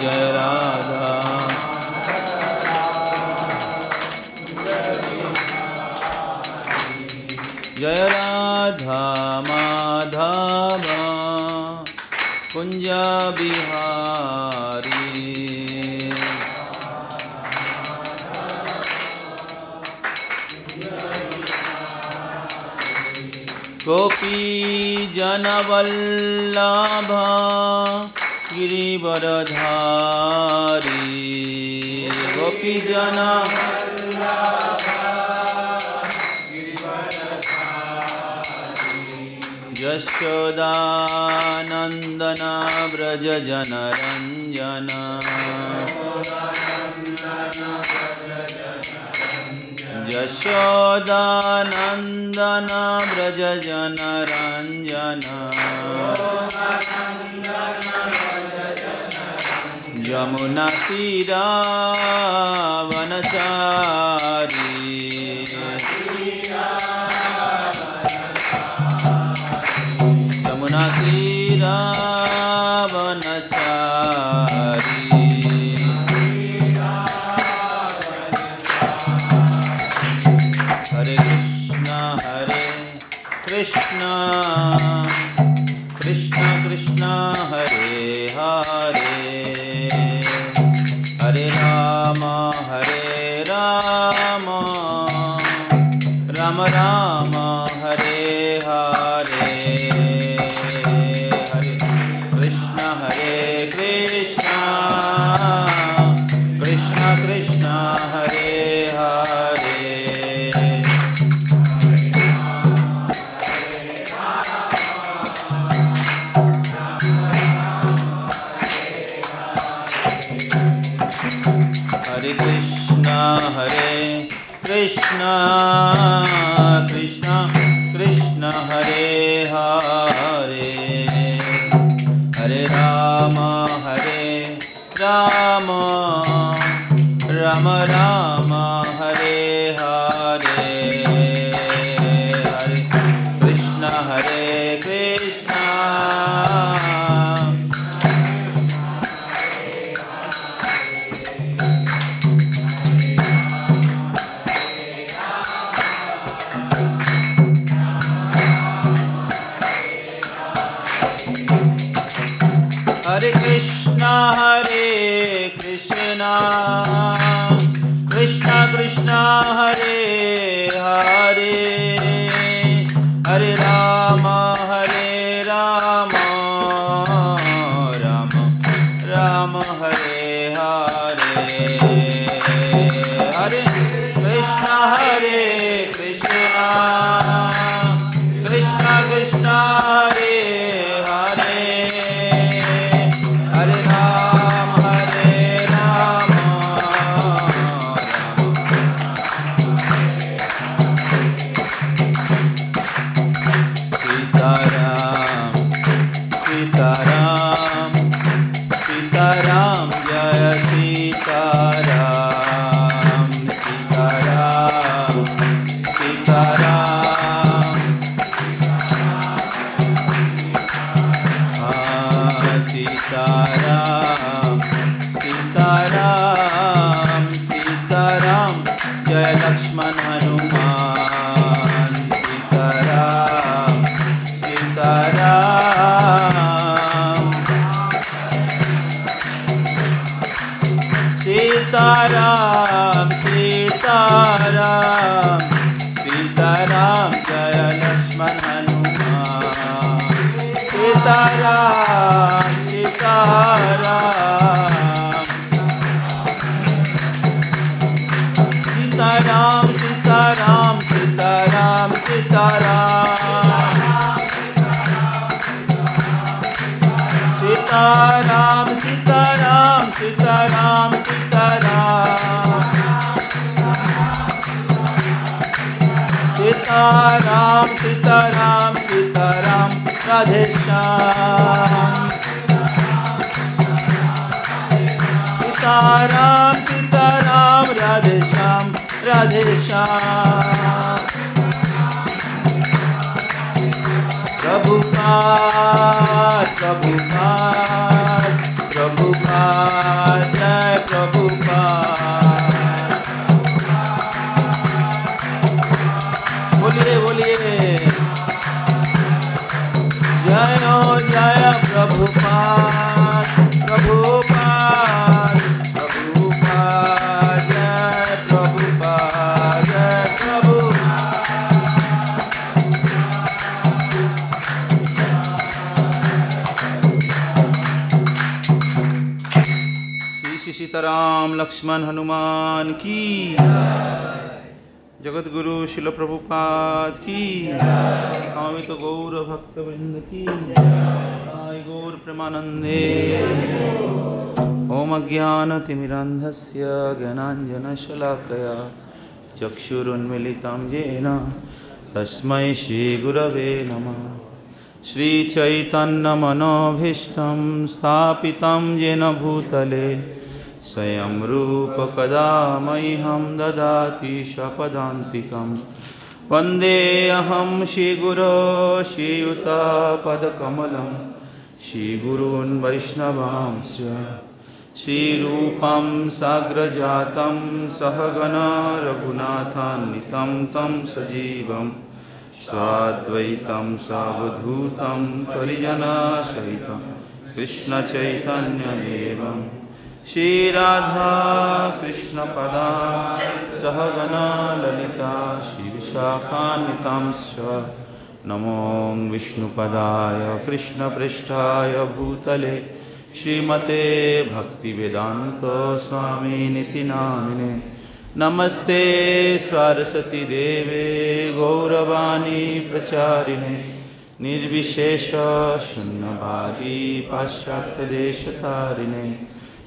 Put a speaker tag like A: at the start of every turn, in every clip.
A: जय राधा जय राधा माधव कुंज बिहारी गोपी जनवल्लभ गिरिवरधारी गोपी जन यशोदानंदन व्रज जनरंजन यशोदानंदन व्रज जनरंजन यमुना तीरा वनचारी यमुना तीरा वनचारी हरे कृष्ण कृष्ण कृष्ण हरे हरे हरे राम राम राम हरे हरे हरे कृष्ण कृष्ण कृष्ण हरे हरे हरे कृष्ण कृष्ण कृष्ण हरे हरे हरे राम राम राम हरे हरे हरे कृष्ण हरे कृष्ण कृष्ण कृष्ण हरे हरे हरे राम राम राम हरे हरे हरे कृष्ण कृष्ण कृष्ण हरे हरे हरे राम सीताराम सीताराम जय सीताराम सीताराम सीताराम सीताराम सीताराम सीताराम जय लक्ष्मण हनुमान सीताराम सीताराम सीताराम सीताराम सीताराम जय लक्ष्मण हनुमान सीताराम सीताराम सीताराम सीताराम सीताराम सीताराम सीताराम सीताराम सीताराम सीताराम सीताराम राधे श्याम सीताराम सीताराम राधे श्याम प्रभुपाद प्रभुपाद प्रभुपाद जय प्रभुपाद। बोलिए बोलिए जय हो जय प्रभुपाद प्रभुपाद प्रभुपाद जय प्रभुपाद जय प्रभुपाद। श्री सीताराम लक्ष्मण हनुमान की, जगत गुरु शिल प्रभुपाद की, स्वामित्व गौर भक्त वृंद की, आय गौर प्रेमानंदे। ओम अज्ञानतिमिरान्धस्य ज्ञानाञ्जनशलाकया चक्षुरुन्मीलितं येन तस्मै श्रीगुरवे नमः। श्रीचैतन्यमनोभीष्टं स्थापितं येन भूतले स्वयं रूप कदा मह्यं ददाति स्वपदान्तिकं। वन्देऽहं श्रीगुरो श्रीयुतापदकमलं श्रीगुरून् वैष्णवांश्च श्रीरूपं साग्रजातं सहगणा रघुनाथान्वितं तं सजीवं साद्वैतं सावधूतं परिजनसहितं कृष्णचैतन्यदेवं श्री राधा कृष्ण पदा सहगणा ललिता श्री विशाखान्वितांश्च। नमो विष्णुपदाय कृष्णपृष्ठाय भूतले श्रीमते भक्तिवेदांत स्वामिनिति नामिने। नमस्ते सरस्वती देवे गौरवाणी प्रचारिणे निर्विशेष शून्यवादी पाश्चात्य देशतारिणे।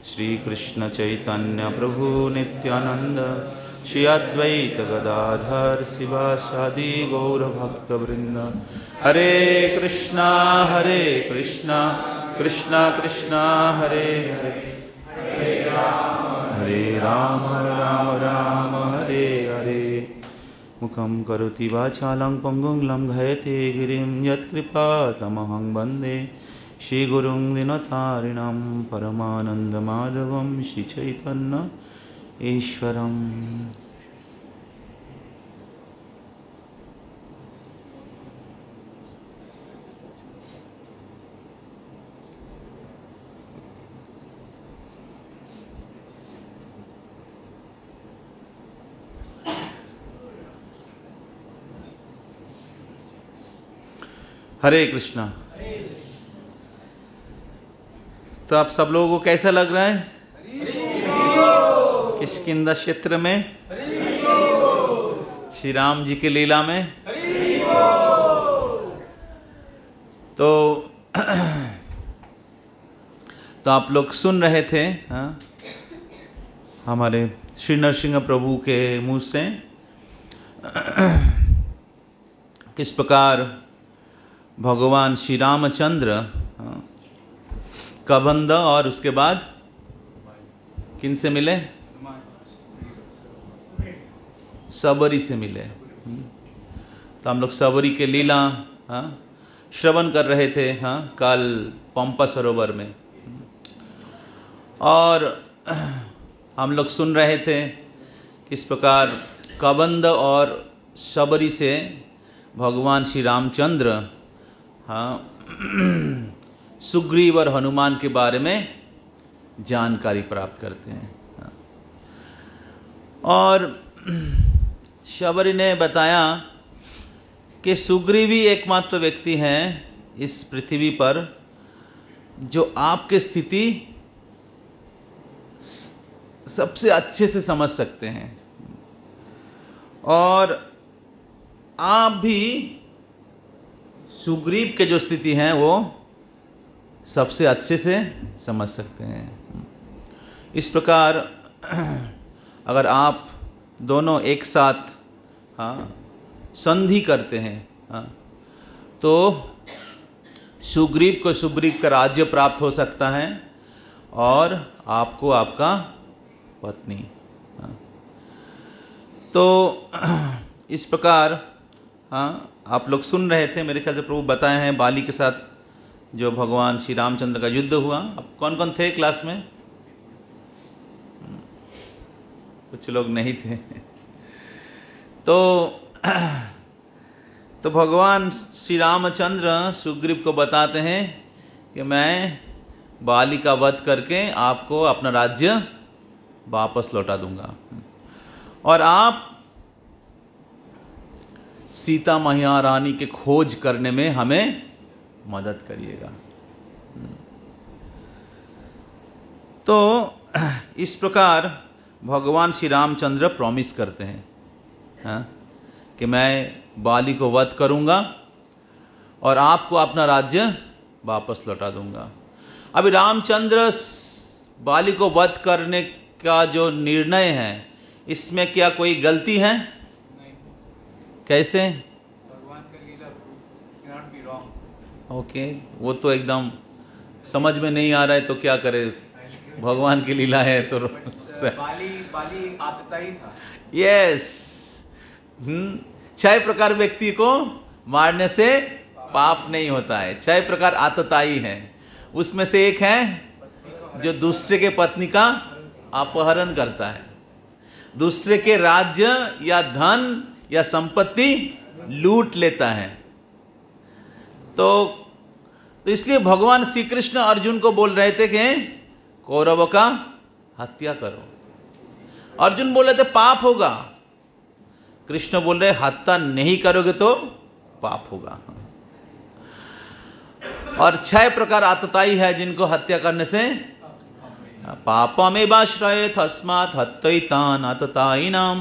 A: श्री कृष्ण चैतन्य प्रभु नित्यानंद श्री अद्वैत गदाधर शिवासादि गौर भक्त वृंद। हरे कृष्णा कृष्णा कृष्णा हरे हरे, हरे राम राम राम हरे हरे। मुखं करोति वाचालं पंगुं लंघयते गिरिं यत्कृपातमहं वन्दे श्रीगुरुं दीनतारिणं परमानन्दमाधवं श्रीचैतन्य ईश्वरम्। हरे कृष्णा। तो आप सब लोगों को कैसा लग रहा है किष्किंधा क्षेत्र में श्री राम जी की लीला में? तो आप लोग सुन रहे थे हमारे श्री नरसिंह प्रभु के मुंह से किस प्रकार भगवान श्री रामचंद्र कबंध और उसके बाद किन से मिले? सबरी से मिले। तो हम लोग सबरी के लीला श्रवण कर रहे थे कल पंपा सरोवर में, और हम लोग सुन रहे थे किस प्रकार कबंध और सबरी से भगवान श्री रामचंद्र सुग्रीव और हनुमान के बारे में जानकारी प्राप्त करते हैं। और शबरी ने बताया कि सुग्रीव ही एकमात्र व्यक्ति हैं इस पृथ्वी पर जो आपकी स्थिति सबसे अच्छे से समझ सकते हैं, और आप भी सुग्रीव के जो स्थिति हैं वो सबसे अच्छे से समझ सकते हैं। इस प्रकार अगर आप दोनों एक साथ संधि करते हैं तो सुग्रीव को सुग्रीव का राज्य प्राप्त हो सकता है और आपको आपका पत्नी। तो इस प्रकार आप लोग सुन रहे थे, मेरे ख्याल से प्रभु बताए हैं बाली के साथ जो भगवान श्री रामचंद्र का युद्ध हुआ। अब कौन कौन थे क्लास में? कुछ लोग नहीं थे। तो भगवान श्री रामचंद्र सुग्रीव को बताते हैं कि मैं बाली का वध करके आपको अपना राज्य वापस लौटा दूंगा और आप सीता मैया रानी के खोज करने में हमें मदद करिएगा। तो इस प्रकार भगवान श्री रामचंद्र प्रॉमिस करते हैं, हाँ, कि मैं बाली को वध करूंगा और आपको अपना राज्य वापस लौटा दूंगा। अभी रामचंद्र बाली को वध करने का जो निर्णय है, इसमें क्या कोई गलती है? नहीं। कैसे? भगवान का लीला cannot be wrong। ओके, वो तो एकदम समझ में नहीं आ रहा है तो क्या करे, भगवान की लीला है तो बाली आतताई था। यस, 6 प्रकार व्यक्ति को मारने से पाप नहीं होता है। 6 प्रकार आतताई है, उसमें से एक है जो दूसरे के पत्नी का अपहरण करता है, दूसरे के राज्य या धन या संपत्ति लूट लेता है। तो इसलिए भगवान श्री कृष्ण अर्जुन को बोल रहे थे कि कौरवों का हत्या करो। अर्जुन बोल रहे थे पाप होगा, कृष्ण बोल रहे हत्या नहीं करोगे तो पाप होगा। और 6 प्रकार आतताई है जिनको हत्या करने से पापमेवाश्रयेत तस्मात् हत्यैतान् आततायिनां,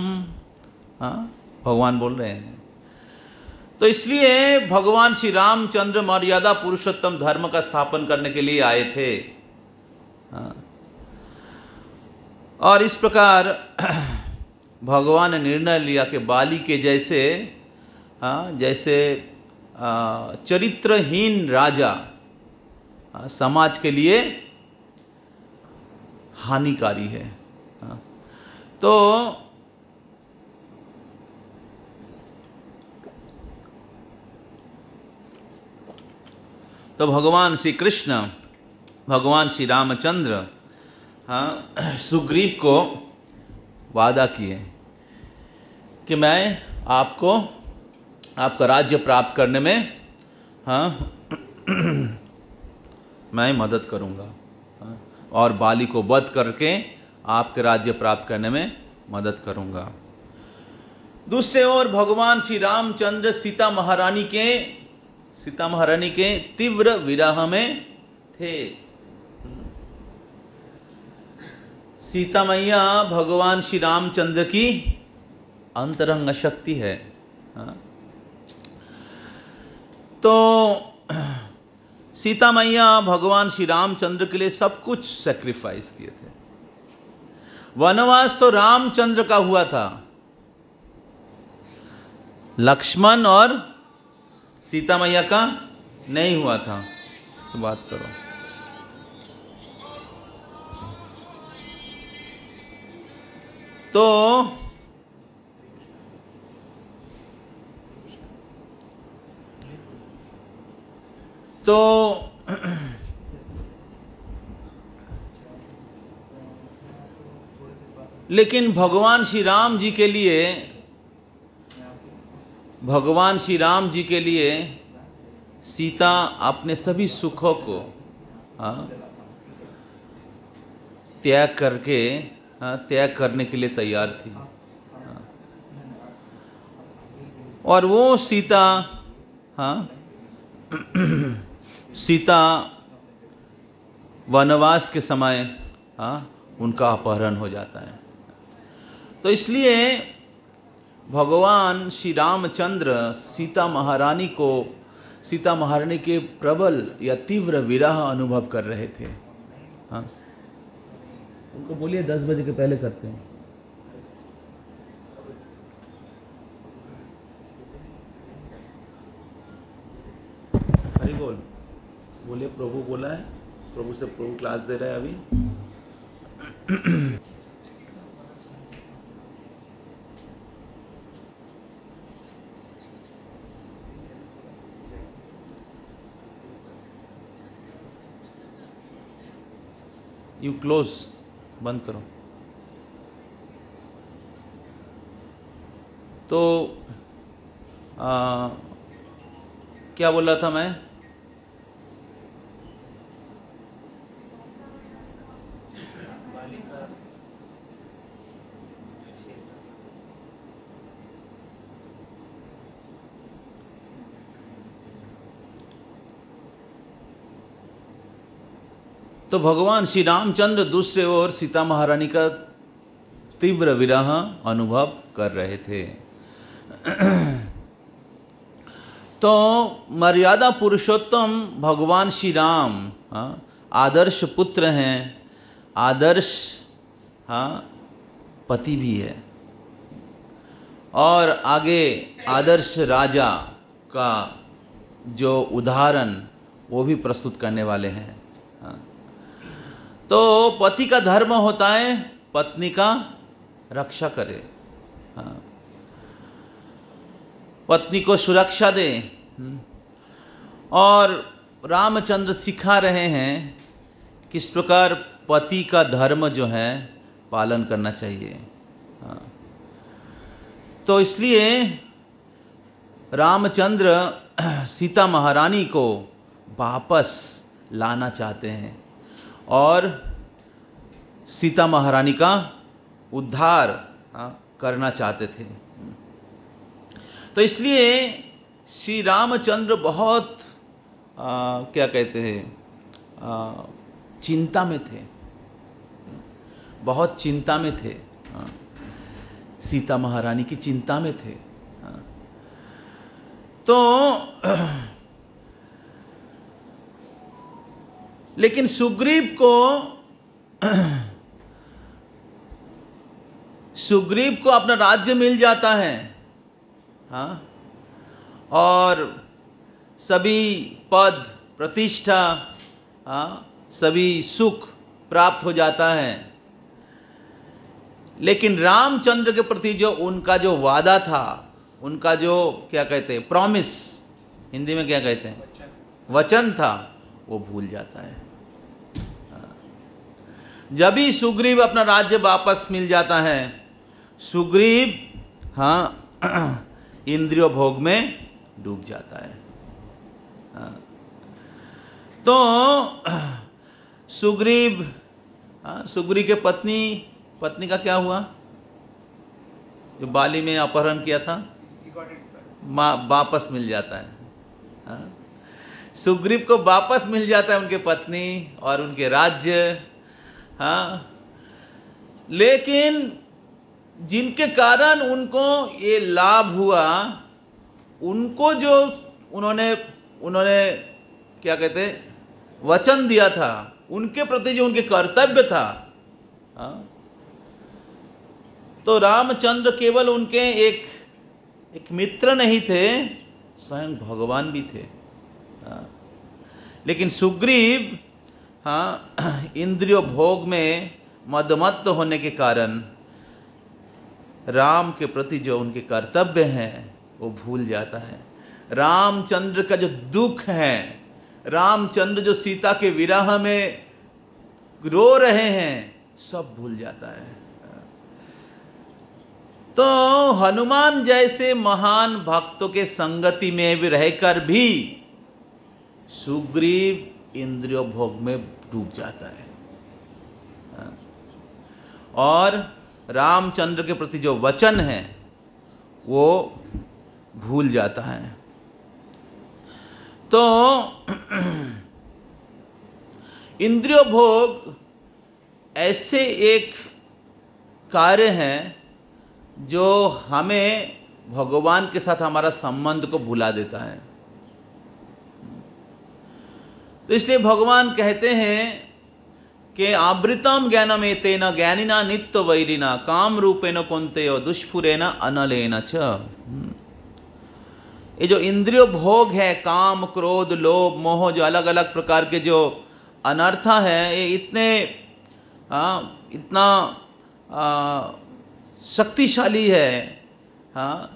A: भगवान बोल रहे हैं। तो इसलिए भगवान श्री रामचंद्र मर्यादा पुरुषोत्तम धर्म का स्थापन करने के लिए आए थे। और इस प्रकार भगवान ने निर्णय लिया कि बाली के जैसे चरित्रहीन राजा समाज के लिए हानिकारी है। तो भगवान श्री कृष्ण, भगवान श्री रामचंद्र सुग्रीव को वादा किए कि मैं आपको आपका राज्य प्राप्त करने में मैं मदद करूंगा और बाली को वध करके आपके राज्य प्राप्त करने में मदद करूंगा। दूसरे ओर भगवान श्री रामचंद्र सीता महारानी के तीव्र विरह में थे। सीता मैया भगवान श्री रामचंद्र की अंतरंग शक्ति है। तो सीता मैया भगवान श्री रामचंद्र के लिए सब कुछ सैक्रिफाइस किए थे। वनवास तो रामचंद्र का हुआ था, लक्ष्मण और सीता मैया का नहीं हुआ था। तो बात करो। तो लेकिन भगवान श्री राम जी के लिए सीता अपने सभी सुखों को त्याग करने के लिए तैयार थी। और वो सीता वनवास के समय उनका अपहरण हो जाता है। तो इसलिए भगवान श्री रामचंद्र सीता महारानी के प्रबल या तीव्र विरह अनुभव कर रहे थे। उनको बोलिए 10 बजे के पहले करते हैं। हरि बोल, बोलिए प्रभु बोला है, प्रभु से प्रभु क्लास दे रहा है अभी। यू क्लोज, बंद करो। तो क्या बोल रहा था मैं? तो भगवान श्री रामचंद्र दूसरे ओर सीता महारानी का तीव्र विरह अनुभव कर रहे थे। तो मर्यादा पुरुषोत्तम भगवान श्री राम आदर्श पुत्र हैं, आदर्श पति भी है, और आगे आदर्श राजा का जो उदाहरण वो भी प्रस्तुत करने वाले हैं। तो पति का धर्म होता है पत्नी का रक्षा करे, पत्नी को सुरक्षा दे। और रामचंद्र सिखा रहे हैं किस प्रकार पति का धर्म जो है पालन करना चाहिए। तो इसलिए रामचंद्र सीता महारानी को वापस लाना चाहते हैं और सीता महारानी का उद्धार करना चाहते थे। तो इसलिए श्री रामचंद्र बहुत क्या कहते हैं, चिंता में थे, बहुत चिंता में थे, सीता महारानी की चिंता में थे। तो लेकिन सुग्रीव को अपना राज्य मिल जाता है, और सभी पद प्रतिष्ठा, सभी सुख प्राप्त हो जाता है। लेकिन रामचंद्र के प्रति जो उनका जो वादा था, उनका जो क्या कहते हैं प्रॉमिस, हिंदी में क्या कहते हैं, वचन था, वो भूल जाता है। जब भी सुग्रीव अपना राज्य वापस मिल जाता है, सुग्रीव इंद्रिय भोग में डूब जाता है। तो सुग्रीव के पत्नी का क्या हुआ? जो बाली में अपहरण किया था, वापस मिल जाता है। सुग्रीव को वापस मिल जाता है उनके पत्नी और उनके राज्य। लेकिन जिनके कारण उनको ये लाभ हुआ, उनको जो उन्होंने क्या कहते हैं वचन दिया था, उनके प्रति जो उनके कर्तव्य था, तो रामचंद्र केवल उनके एक मित्र नहीं थे, स्वयं भगवान भी थे। लेकिन सुग्रीव इंद्रिय भोग में मदमत्त होने के कारण राम के प्रति जो उनके कर्तव्य हैं वो भूल जाता है। रामचंद्र का जो दुख है, रामचंद्र जो सीता के विरह में रो रहे हैं, सब भूल जाता है। तो हनुमान जैसे महान भक्तों के संगति में भी रहकर भी सुग्रीव इंद्रिय भोग में डूब जाता है और रामचंद्र के प्रति जो वचन है वो भूल जाता है। तो इंद्रिय भोग ऐसे एक कार्य हैं जो हमें भगवान के साथ हमारा संबंध को भुला देता है। तो इसलिए भगवान कहते हैं कि आवृतम ज्ञानम एतेन ज्ञानिना नित्य वैरिना काम रूपेण कौन्तेय दुष्फुरेण अनलेन च। ये जो इंद्रिय भोग है, काम क्रोध लोभ मोह, जो अलग अलग प्रकार के जो अनर्थ है, ये इतना शक्तिशाली है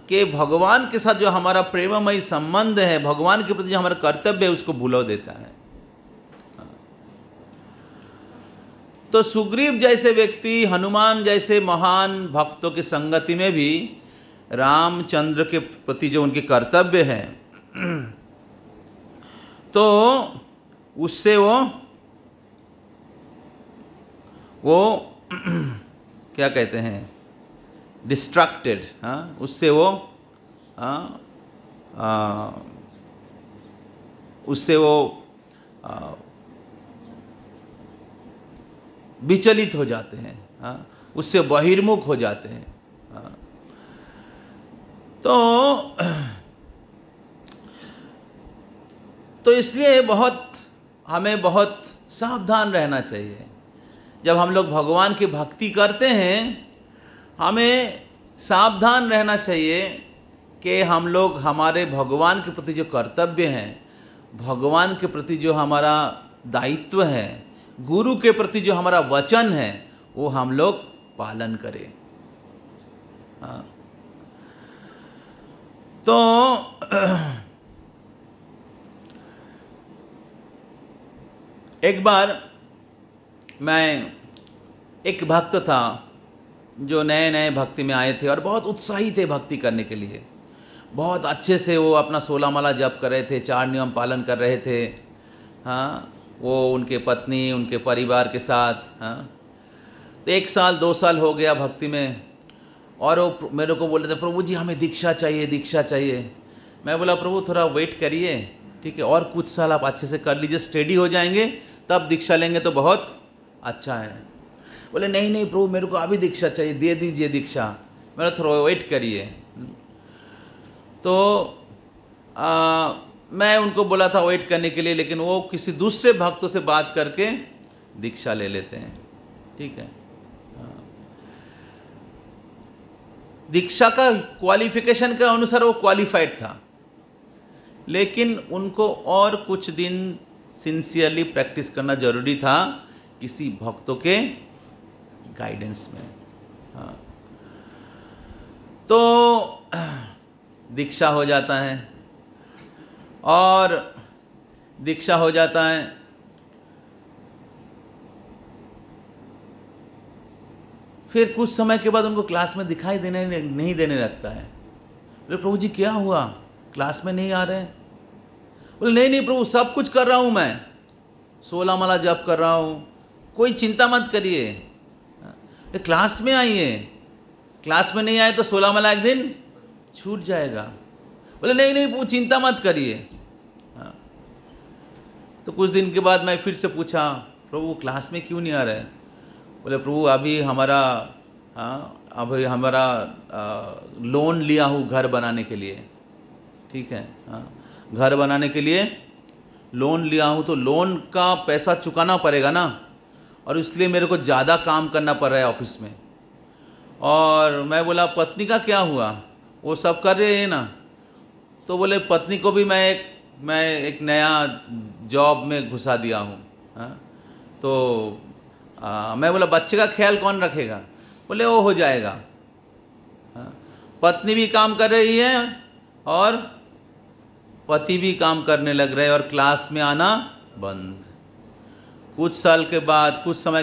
A: कि भगवान के साथ जो हमारा प्रेममयी संबंध है, भगवान के प्रति जो हमारा कर्तव्य है, उसको भुला देता है। तो सुग्रीव जैसे व्यक्ति, हनुमान जैसे महान भक्तों की संगति में भी रामचंद्र के प्रति जो उनके कर्तव्य हैं, तो उससे वो क्या कहते हैं, डिस्ट्रैक्टेड, हाँ, उससे वो विचलित हो जाते हैं, हाँ, उससे बहिर्मुख हो जाते हैं, हाँ। तो इसलिए हमें बहुत सावधान रहना चाहिए। जब हम लोग भगवान की भक्ति करते हैं, हमें सावधान रहना चाहिए कि हम लोग हमारे भगवान के प्रति जो कर्तव्य हैं, भगवान के प्रति जो हमारा दायित्व है, गुरु के प्रति जो हमारा वचन है, वो हम लोग पालन करें, हाँ। तो एक बार एक भक्त था जो नए नए भक्ति में आए थे और बहुत उत्साही थे भक्ति करने के लिए। बहुत अच्छे से वो अपना 16 माला जप कर रहे थे, 4 नियम पालन कर रहे थे, हाँ, वो उनके पत्नी, उनके परिवार के साथ, हाँ। तो 1 साल 2 साल हो गया भक्ति में, और वो मेरे को बोल रहे थे, प्रभु जी हमें दीक्षा चाहिए, दीक्षा चाहिए। मैं बोला, प्रभु थोड़ा वेट करिए, ठीक है, और कुछ साल आप अच्छे से कर लीजिए, स्टेडी हो जाएंगे, तब दीक्षा लेंगे तो बहुत अच्छा है। बोले नहीं नहीं प्रभु, मेरे को अभी दीक्षा चाहिए, दे दीजिए दीक्षा। मेरा थोड़ा वेट करिए। तो मैं उनको बोला था वेट करने के लिए, लेकिन वो किसी दूसरे भक्तों से बात करके दीक्षा ले लेते हैं, ठीक है। दीक्षा का क्वालिफिकेशन के अनुसार वो क्वालिफाइड था, लेकिन उनको और कुछ दिन सिंसियरली प्रैक्टिस करना जरूरी था किसी भक्तों के गाइडेंस में, हाँ। तो दीक्षा हो जाता है, और दीक्षा हो जाता है, फिर कुछ समय के बाद उनको क्लास में दिखाई नहीं देने लगता है। बोले प्रभु जी क्या हुआ, क्लास में नहीं आ रहे हैं? बोले नहीं नहीं प्रभु, सब कुछ कर रहा हूँ मैं, 16 माला जप कर रहा हूँ, कोई चिंता मत करिए, क्लास में आइए, क्लास में नहीं आए तो 16 माला एक दिन छूट जाएगा। बोले नहीं नहीं प्रभु, चिंता मत करिए। तो कुछ दिन के बाद मैं फिर से पूछा, प्रभु क्लास में क्यों नहीं आ रहे? बोले प्रभु अभी हमारा लोन लिया हूँ घर बनाने के लिए, ठीक है, हाँ, घर बनाने के लिए लोन लिया हूँ, तो लोन का पैसा चुकाना पड़ेगा ना, और इसलिए मेरे को ज़्यादा काम करना पड़ रहा है ऑफिस में। और मैं बोला पत्नी का क्या हुआ, वो सब कर रहे हैं ना? तो बोले पत्नी को भी मैं एक नया जॉब में घुसा दिया हूँ, हाँ। तो मैं बोला बच्चे का ख्याल कौन रखेगा? बोले वो हो जाएगा, हाँ। पत्नी भी काम कर रही है और पति भी काम करने लग रहे, और क्लास में आना बंद। कुछ समय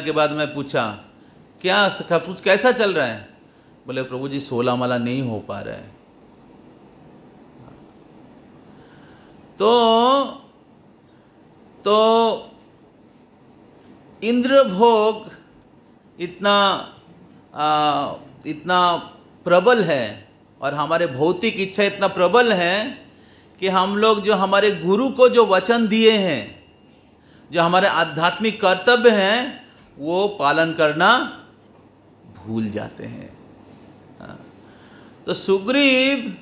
A: के बाद मैं पूछा क्या सब कुछ कैसा चल रहा है? बोले प्रभु जी 16 माला नहीं हो पा रहा है। तो इंद्र भोग इतना प्रबल है, और हमारे भौतिक इच्छा इतना प्रबल है कि हम लोग जो हमारे गुरु को जो वचन दिए हैं, जो हमारे आध्यात्मिक कर्तव्य हैं, वो पालन करना भूल जाते हैं, हाँ। तो सुग्रीव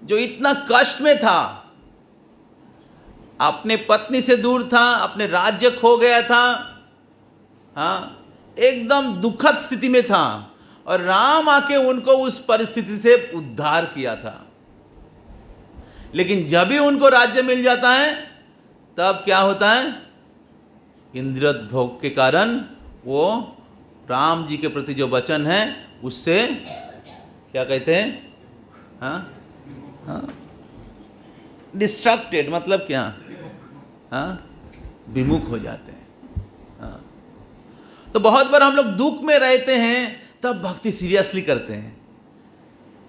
A: जो इतना कष्ट में था, अपने पत्नी से दूर था, अपने राज्य खो गया था, हाँ, एकदम दुखद स्थिति में था, और राम आके उनको उस परिस्थिति से उद्धार किया था। लेकिन जब भी उनको राज्य मिल जाता है, तब क्या होता है? इंद्रिय भोग के कारण वो राम जी के प्रति जो वचन है उससे क्या कहते हैं, हाँ हाँ, डिस्ट्रैक्टेड, मतलब क्या, हाँ, विमुख हो जाते हैं, हाँ। तो बहुत बार हम लोग दुख में रहते हैं तब भक्ति सीरियसली करते हैं।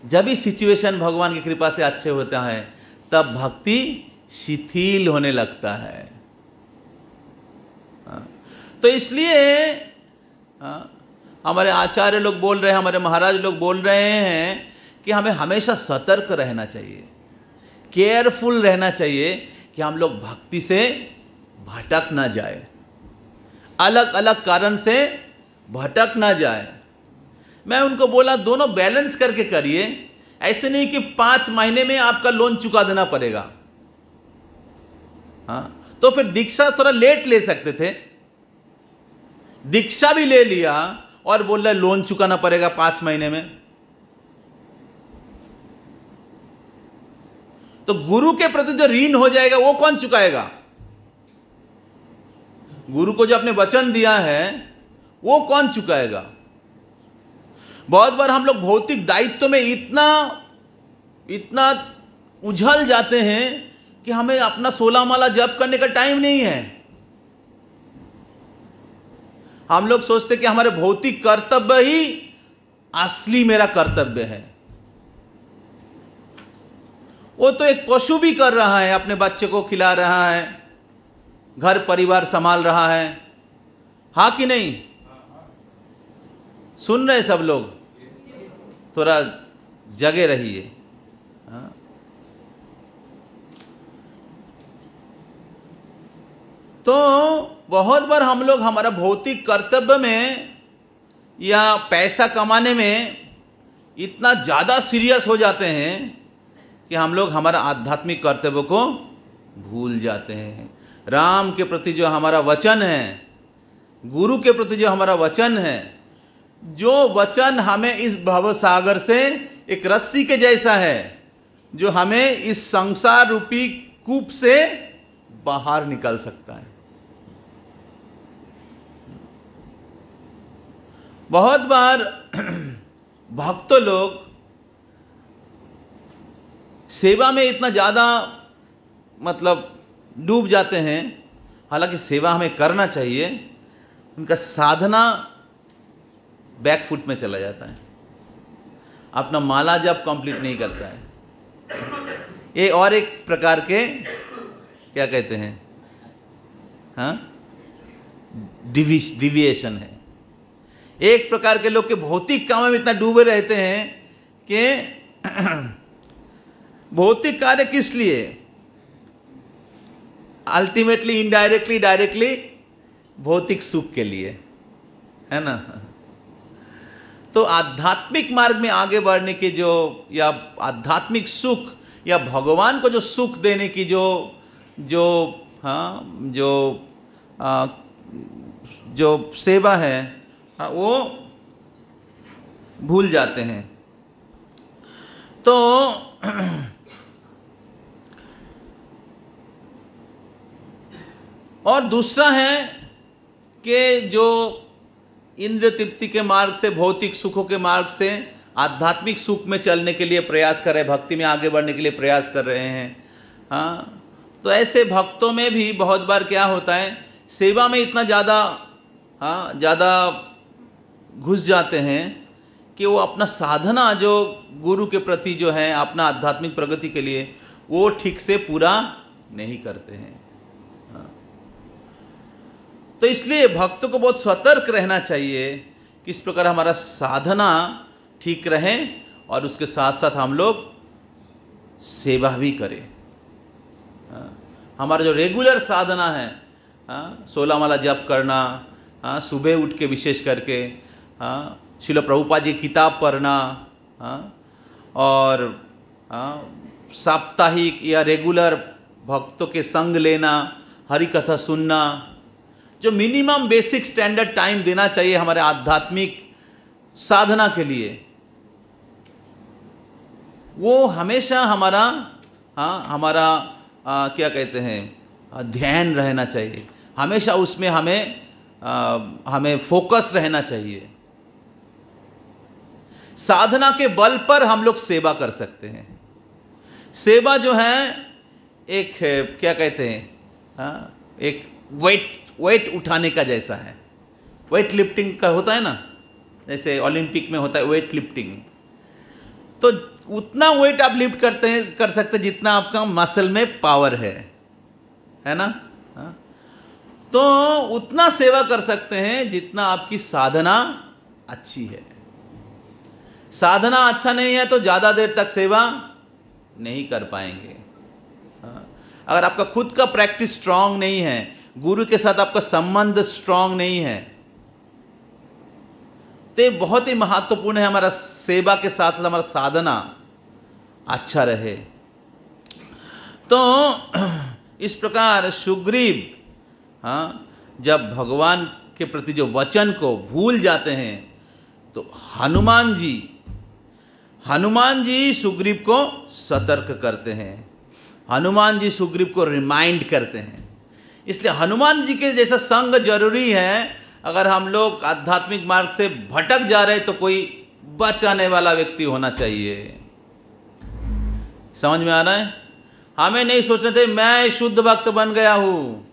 A: जब भी सिचुएशन भगवान की कृपा से अच्छे होता है तब भक्ति शिथिल होने लगता है। तो इसलिए हमारे आचार्य लोग बोल रहे हैं, हमारे महाराज लोग बोल रहे हैं कि हमें हमेशा सतर्क रहना चाहिए, केयरफुल रहना चाहिए कि हम लोग भक्ति से भटक ना जाए, अलग अलग कारण से भटक ना जाए। मैं उनको बोला दोनों बैलेंस करके करिए, ऐसे नहीं कि 5 महीने में आपका लोन चुका देना पड़ेगा। हाँ, तो फिर दीक्षा थोड़ा लेट ले सकते थे, दीक्षा भी ले लिया और बोल रहे लोन चुकाना पड़ेगा 5 महीने में। तो गुरु के प्रति जो ऋण हो जाएगा वो कौन चुकाएगा? गुरु को जो आपने वचन दिया है वो कौन चुकाएगा? बहुत बार हम लोग भौतिक दायित्व में इतना उझल जाते हैं कि हमें अपना 16 माला जप करने का टाइम नहीं है। हम लोग सोचते कि हमारे भौतिक कर्तव्य ही असली मेरा कर्तव्य है। वो तो एक पशु भी कर रहा है, अपने बच्चे को खिला रहा है, घर परिवार संभाल रहा है, हाँ कि नहीं? सुन रहे सब लोग? थोड़ा जगे रहिए। हाँ? तो बहुत बार हम लोग हमारा भौतिक कर्तव्य में या पैसा कमाने में इतना ज़्यादा सीरियस हो जाते हैं कि हम लोग हमारा आध्यात्मिक कर्तव्य को भूल जाते हैं। राम के प्रति जो हमारा वचन है, गुरु के प्रति जो हमारा वचन है, जो वचन हमें इस भवसागर से एक रस्सी के जैसा है, जो हमें इस संसार रूपी कूप से बाहर निकाल सकता है। बहुत बार भक्त लोग सेवा में इतना ज़्यादा मतलब डूब जाते हैं, हालांकि सेवा हमें करना चाहिए, उनका साधना बैकफुट में चला जाता है, अपना माला जप कंप्लीट नहीं करता है। ये और एक प्रकार के क्या कहते हैं, हाँ, डिविएशन है। एक प्रकार के लोग के भौतिक काम में इतना डूबे रहते हैं कि भौतिक कार्य किस लिए, अल्टीमेटली इनडायरेक्टली डायरेक्टली भौतिक सुख के लिए, है ना। तो आध्यात्मिक मार्ग में आगे बढ़ने की जो, या आध्यात्मिक सुख या भगवान को जो सुख देने की जो सेवा है, हाँ, वो भूल जाते हैं। तो और दूसरा है कि जो इंद्र तृप्ति के मार्ग से, भौतिक सुखों के मार्ग से आध्यात्मिक सुख में चलने के लिए प्रयास कर रहे हैं, भक्ति में आगे बढ़ने के लिए प्रयास कर रहे हैं। हाँ, तो ऐसे भक्तों में भी बहुत बार क्या होता है, सेवा में इतना ज़्यादा घुस जाते हैं कि वो अपना साधना जो गुरु के प्रति जो है, अपना आध्यात्मिक प्रगति के लिए, वो ठीक से पूरा नहीं करते हैं। तो इसलिए भक्तों को बहुत सतर्क रहना चाहिए कि इस प्रकार हमारा साधना ठीक रहे और उसके साथ साथ हम लोग सेवा भी करें। हमारा जो रेगुलर साधना है, 16 माला जप करना, सुबह उठ के विशेष करके श्रील प्रभुपाद जी की किताब पढ़ना, और साप्ताहिक या रेगुलर भक्तों के संग लेना, हरि कथा सुनना, जो मिनिमम बेसिक स्टैंडर्ड टाइम देना चाहिए हमारे आध्यात्मिक साधना के लिए, वो हमेशा हमारा क्या कहते हैं, ध्यान रहना चाहिए। हमेशा उसमें हमें फोकस रहना चाहिए। साधना के बल पर हम लोग सेवा कर सकते हैं। सेवा जो है एक क्या कहते हैं, एक वेट उठाने का जैसा है। वेट लिफ्टिंग का होता है ना, जैसे ओलंपिक में होता है वेट लिफ्टिंग, तो उतना वेट आप लिफ्ट कर सकते हैं जितना आपका मसल में पावर है ना। हाँ? तो उतना सेवा कर सकते हैं जितना आपकी साधना अच्छी है। साधना अच्छा नहीं है तो ज़्यादा देर तक सेवा नहीं कर पाएंगे। हाँ? अगर आपका खुद का प्रैक्टिस स्ट्रांग नहीं है, गुरु के साथ आपका संबंध स्ट्रांग नहीं है, तो ये बहुत ही महत्वपूर्ण है हमारा सेवा के साथ साथ हमारा साधना अच्छा रहे। तो इस प्रकार सुग्रीव, हाँ, जब भगवान के प्रति जो वचन को भूल जाते हैं तो हनुमान जी सुग्रीव को सतर्क करते हैं, हनुमान जी सुग्रीव को रिमाइंड करते हैं। इसलिए हनुमान जी के जैसा संग जरूरी है। अगर हम लोग आध्यात्मिक मार्ग से भटक जा रहे तो कोई बचाने वाला व्यक्ति होना चाहिए। समझ में आ रहा है? हमें नहीं सोचना चाहिए मैं शुद्ध भक्त बन गया हूँ,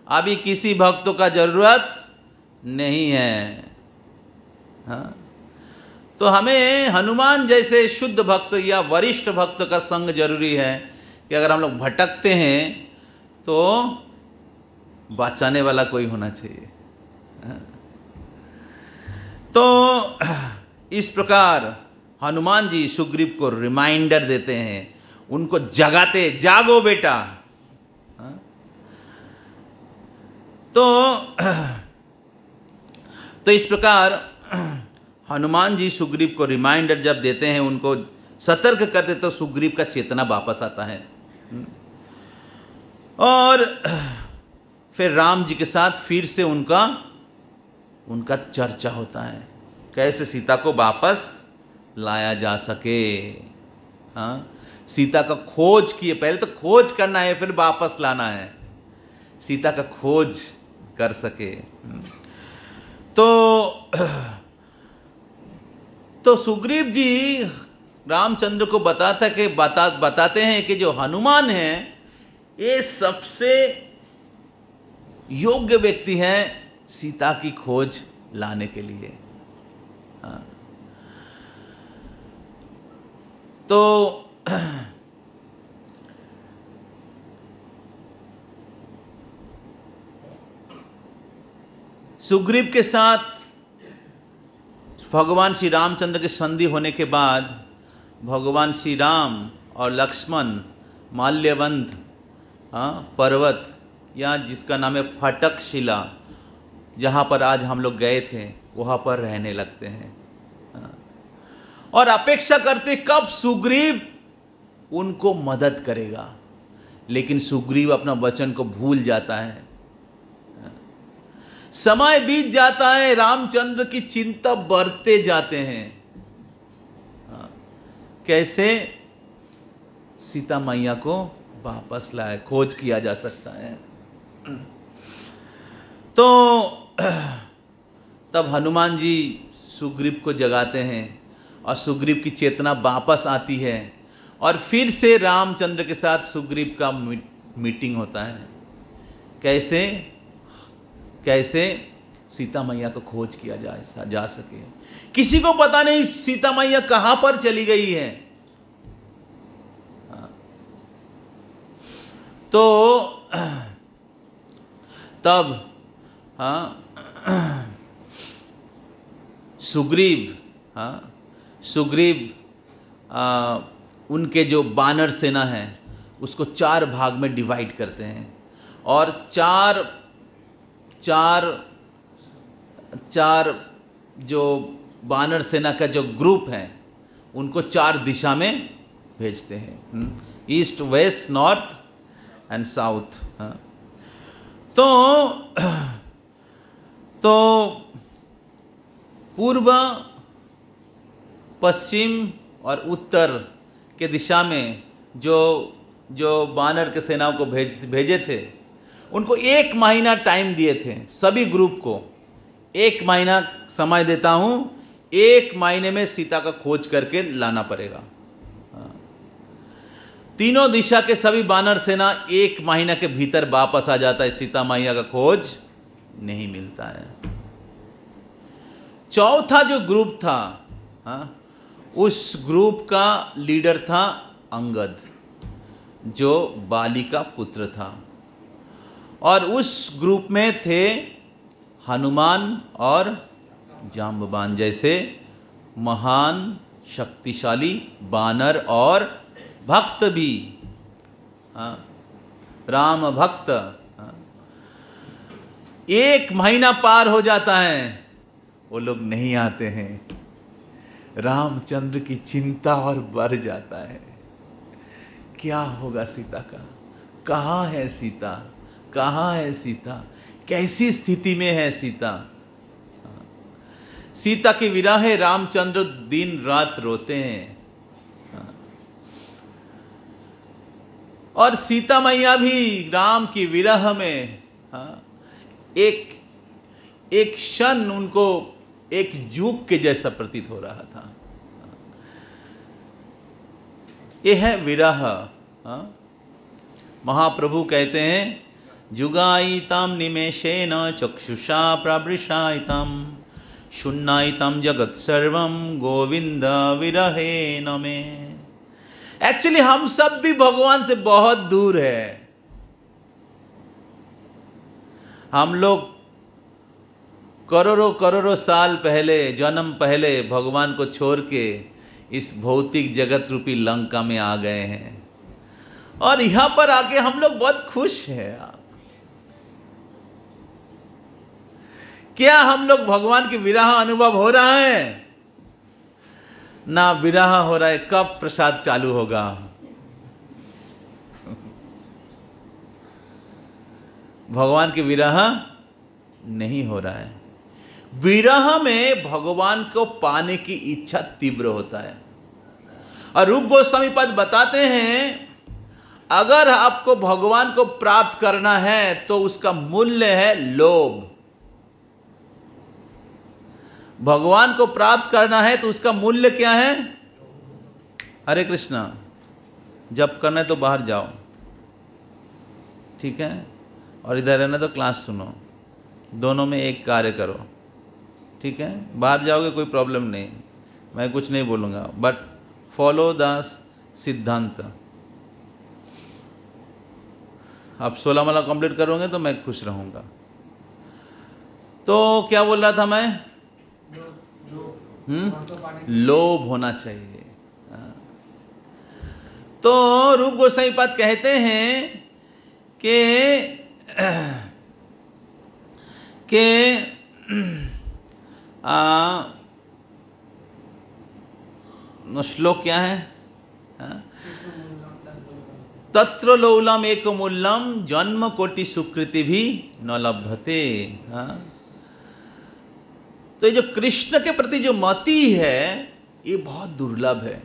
A: अभी किसी भक्तों का जरूरत नहीं है। हाँ, तो हमें हनुमान जैसे शुद्ध भक्त या वरिष्ठ भक्त का संग जरूरी है कि अगर हम लोग भटकते हैं तो बचाने वाला कोई होना चाहिए। तो इस प्रकार हनुमान जी सुग्रीव को रिमाइंडर देते हैं, उनको जगाते, जागो बेटा। तो इस प्रकार हनुमान जी सुग्रीव को रिमाइंडर जब देते हैं, उनको सतर्क करते, तो सुग्रीव का चेतना वापस आता है और फिर राम जी के साथ फिर से उनका चर्चा होता है, कैसे सीता को वापस लाया जा सके। हाँ, सीता का खोज किए, पहले तो खोज करना है फिर वापस लाना है, सीता का खोज कर सके। तो सुग्रीव जी रामचंद्र को बताते हैं कि जो हनुमान है ये सबसे योग्य व्यक्ति हैं सीता की खोज लाने के लिए। हाँ। तो सुग्रीव के साथ भगवान श्री रामचंद्र की संधि होने के बाद भगवान श्री राम और लक्ष्मण माल्यवंत पर्वत, या जिसका नाम है फटक शिला, जहाँ पर आज हम लोग गए थे, वहाँ पर रहने लगते हैं और अपेक्षा करते कब सुग्रीव उनको मदद करेगा। लेकिन सुग्रीव अपना वचन को भूल जाता है, समय बीत जाता है, रामचंद्र की चिंता बढ़ते जाते हैं। कैसे सीता मैया को वापस लाए, खोज किया जा सकता है। तो तब हनुमान जी सुग्रीव को जगाते हैं और सुग्रीव की चेतना वापस आती है और फिर से रामचंद्र के साथ सुग्रीव का मीटिंग होता है, कैसे सीता मैया को खोज किया जा सके। किसी को पता नहीं सीता मैया कहाँ पर चली गई है। तो तब सुग्रीव उनके जो बानर सेना है उसको 4 भाग में डिवाइड करते हैं और चार जो बानर सेना का जो ग्रुप है उनको 4 दिशा में भेजते हैं, east, west, north and south. तो पूर्व, पश्चिम और उत्तर के दिशा में जो बानर के सेनाओं को भेजे थे उनको 1 महीना टाइम दिए थे। सभी ग्रुप को 1 महीना समय देता हूँ, 1 महीने में सीता का खोज करके लाना पड़ेगा। तीनों दिशा के सभी बानर सेना 1 महीना के भीतर वापस आ जाता है, सीता मैया का खोज नहीं मिलता है। चौथा जो ग्रुप था, हाँ, उस ग्रुप का लीडर था अंगद, जो बाली का पुत्र था। और उस ग्रुप में थे हनुमान और जाम्बवान जैसे महान शक्तिशाली बानर और भक्त भी, हाँ, राम भक्त। हाँ। 1 महीना पार हो जाता है, वो लोग नहीं आते हैं। रामचंद्र की चिंता और बढ़ जाता है, क्या होगा सीता का, कहाँ है सीता, कहाँ है सीता, कैसी स्थिति में है सीता। सीता के विरह रामचंद्र दिन रात रोते हैं। और सीता मैया भी राम की विरह में, एक क्षण उनको एक जुग के जैसा प्रतीत हो रहा था। यह है विरह। महाप्रभु कहते हैं, जुगायितं निमेषेन चक्षुषा प्रवृषायितं शून्यायितं जगत् सर्वं गोविंद विरहेण मे। एक्चुअली हम सब भी भगवान से बहुत दूर है। हम लोग करोड़ों करोड़ों साल पहले, जन्म पहले भगवान को छोड़ के इस भौतिक जगत रूपी लंका में आ गए हैं, और यहां पर आके हम लोग बहुत खुश हैं। क्या हम लोग भगवान की विरह अनुभव हो रहा है? ना विरह हो रहा है, कब प्रसाद चालू होगा। भगवान की विरह नहीं हो रहा है। विरह में भगवान को पाने की इच्छा तीव्र होता है। और रूप गोस्वामी पद बताते हैं, अगर आपको भगवान को प्राप्त करना है तो उसका मूल्य है लोभ। भगवान को प्राप्त करना है तो उसका मूल्य क्या है? हरे कृष्णा। जप करना है तो बाहर जाओ, ठीक है, और इधर रहना तो क्लास सुनो, दोनों में एक कार्य करो, ठीक है। बाहर जाओगे कोई प्रॉब्लम नहीं, मैं कुछ नहीं बोलूँगा, बट फॉलो द सिद्धांत। आप 16 माला कंप्लीट करोगे तो मैं खुश रहूँगा। तो क्या बोल रहा था मैं? लोभ होना चाहिए। तो रूप गोसाई पाद कहते हैं कि श्लोक क्या है? तत्र लौलम एक मूल्यम जन्म कोटि सुकृति भी न लभते। तो ये जो कृष्ण के प्रति जो मति है ये बहुत दुर्लभ है।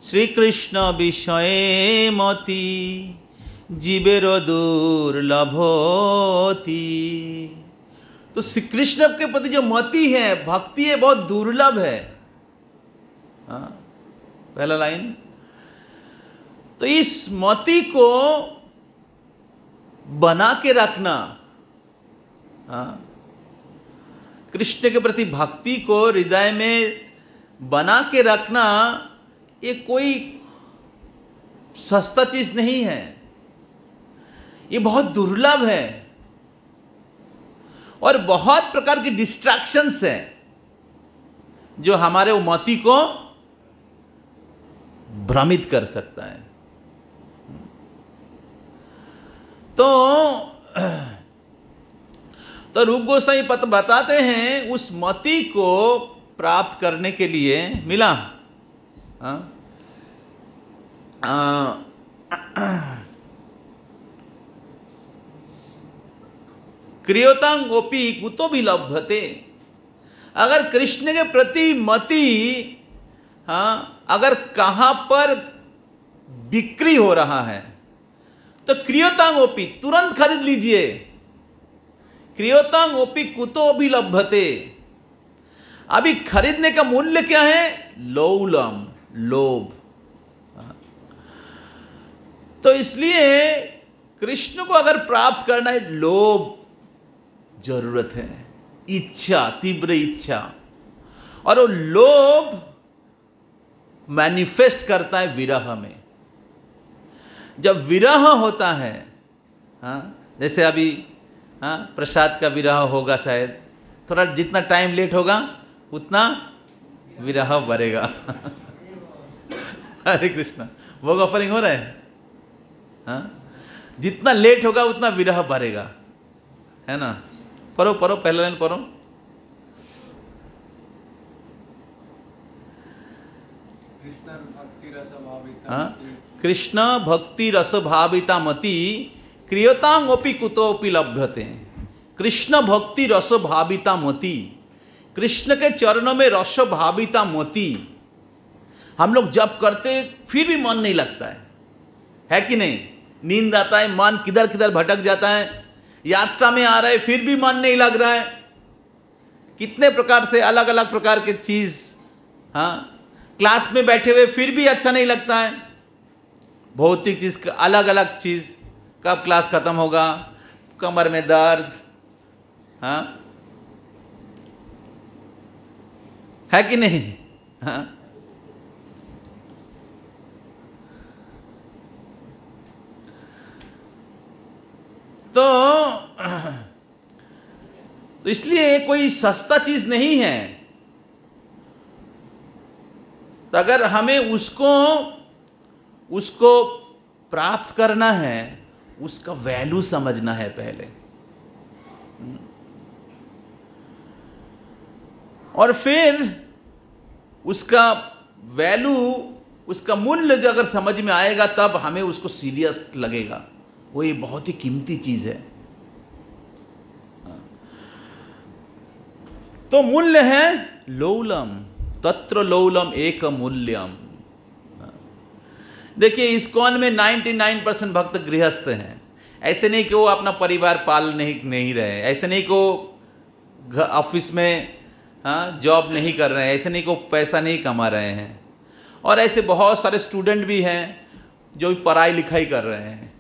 A: श्री कृष्ण विषये मति जीवेरो दुर्लभोति। तो श्री कृष्ण के प्रति जो मति है, भक्ति है, बहुत दुर्लभ है। पहला लाइन। तो इस मति को बना के रखना, कृष्ण के प्रति भक्ति को हृदय में बना के रखना, ये कोई सस्ता चीज नहीं है, ये बहुत दुर्लभ है। और बहुत प्रकार की डिस्ट्रैक्शंस है जो हमारे वो मति को भ्रमित कर सकता है। तो रूप गोसाई पद बताते हैं, उस मति को प्राप्त करने के लिए मिला क्रियोतांग ओपी कुतो भी लभते। अगर कृष्ण के प्रति मति अगर कहां पर बिक्री हो रहा है तो क्रियोतांग ओपी तुरंत खरीद लीजिए। क्रियोतांग ओपी कुतो भी लभते। अभी खरीदने का मूल्य क्या है? लौलम, लोभ। तो इसलिए कृष्ण को अगर प्राप्त करना है, लोभ जरूरत है, इच्छा, तीव्र इच्छा। और वो लोभ मैनिफेस्ट करता है विरह में। जब विरह होता है, हाँ, जैसे अभी हाँ प्रसाद का विरह होगा, शायद थोड़ा जितना टाइम लेट होगा उतना विरह बढ़ेगा। हरे कृष्णा, भोग ऑफरिंग हो रहा है, हाँ, जितना लेट होगा उतना विरह बढ़ेगा, है ना। पढ़ो पढ़ो, पहला लाइन पढ़ो। कृष्ण भक्ति रस भाविता मति क्रियतांगोपि कुतोपि लभ्यते। कृष्ण भक्ति रस भाविता मति, कृष्ण के चरणों में रस भाविता मति। हम लोग जप करते फिर भी मन नहीं लगता है कि नहीं? नींद आता है, मन किधर किधर भटक जाता है, यात्रा में आ रहा है फिर भी मन नहीं लग रहा है, कितने प्रकार से अलग अलग प्रकार के चीज़, हाँ, क्लास में बैठे हुए फिर भी अच्छा नहीं लगता है, भौतिक चीज़, अलग अलग चीज़, कब क्लास खत्म होगा, कमर में दर्द, हाँ, है कि नहीं? हाँ, तो इसलिए कोई सस्ता चीज नहीं है। तो अगर हमें उसको प्राप्त करना है, उसका वैल्यू समझना है पहले, और फिर उसका वैल्यू, उसका मूल्य जो अगर समझ में आएगा तब हमें उसको सीरियस लगेगा, वो ये बहुत ही कीमती चीज है। तो मूल्य है लौलम, तत्र लौलम एक मूल्यम। देखिए इस्कॉन में 99% भक्त गृहस्थ हैं। ऐसे नहीं कि वो अपना परिवार पाल नहीं रहे, ऐसे नहीं कि वो ऑफिस में जॉब नहीं कर रहे हैं, ऐसे नहीं कि वो पैसा नहीं कमा रहे हैं, और ऐसे बहुत सारे स्टूडेंट भी हैं जो पढ़ाई लिखाई कर रहे हैं।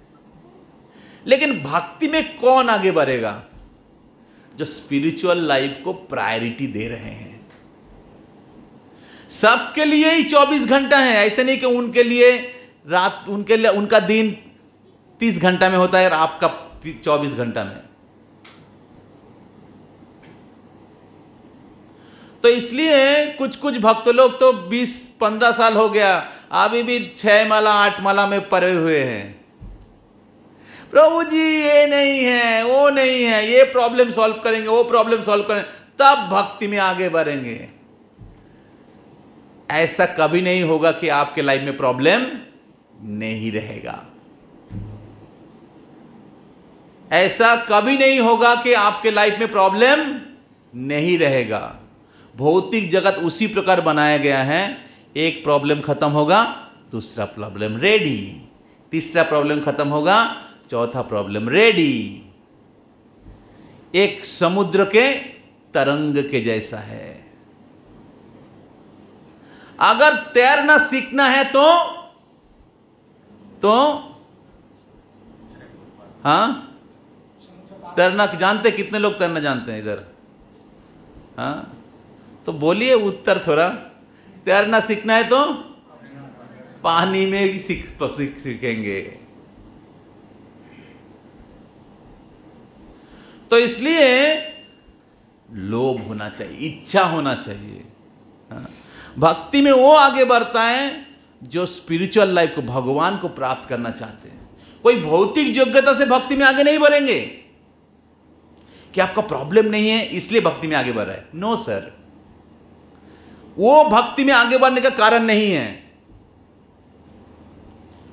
A: लेकिन भक्ति में कौन आगे बढ़ेगा? जो स्पिरिचुअल लाइफ को प्रायोरिटी दे रहे हैं। सबके लिए ही 24 घंटा है, ऐसे नहीं कि उनके लिए रात, उनके लिए उनका दिन 30 घंटा में होता है और आपका 24 घंटा में। तो इसलिए कुछ कुछ भक्त लोग तो 20-15 साल हो गया, अभी भी 6 माला 8 माला में पड़े हुए हैं। प्रभु जी ये नहीं है, वो नहीं है, ये प्रॉब्लम सॉल्व करेंगे, वो प्रॉब्लम सॉल्व करेंगे, तब भक्ति में आगे बढ़ेंगे। ऐसा कभी नहीं होगा कि आपके लाइफ में प्रॉब्लम नहीं रहेगा। ऐसा कभी नहीं होगा कि आपके लाइफ में प्रॉब्लम नहीं रहेगा। भौतिक जगत उसी प्रकार बनाया गया है, एक प्रॉब्लम खत्म होगा दूसरा प्रॉब्लम रेडी, तीसरा प्रॉब्लम खत्म होगा चौथा प्रॉब्लम रेडी। एक समुद्र के तरंग के जैसा है। अगर तैरना सीखना है तो हाँ, तैरना जानते, कितने लोग तैरना जानते हैं इधर? हाँ, तो बोलिए उत्तर थोड़ा। तैरना सीखना है तो पानी में ही सीखेंगे। तो इसलिए लोभ होना चाहिए, इच्छा होना चाहिए। भक्ति में वो आगे बढ़ता है जो स्पिरिचुअल लाइफ को, भगवान को प्राप्त करना चाहते हैं। कोई भौतिक योग्यता से भक्ति में आगे नहीं बढ़ेंगे कि आपका प्रॉब्लम नहीं है इसलिए भक्ति में आगे बढ़ रहा है। नो सर, वो भक्ति में आगे बढ़ने का कारण नहीं है।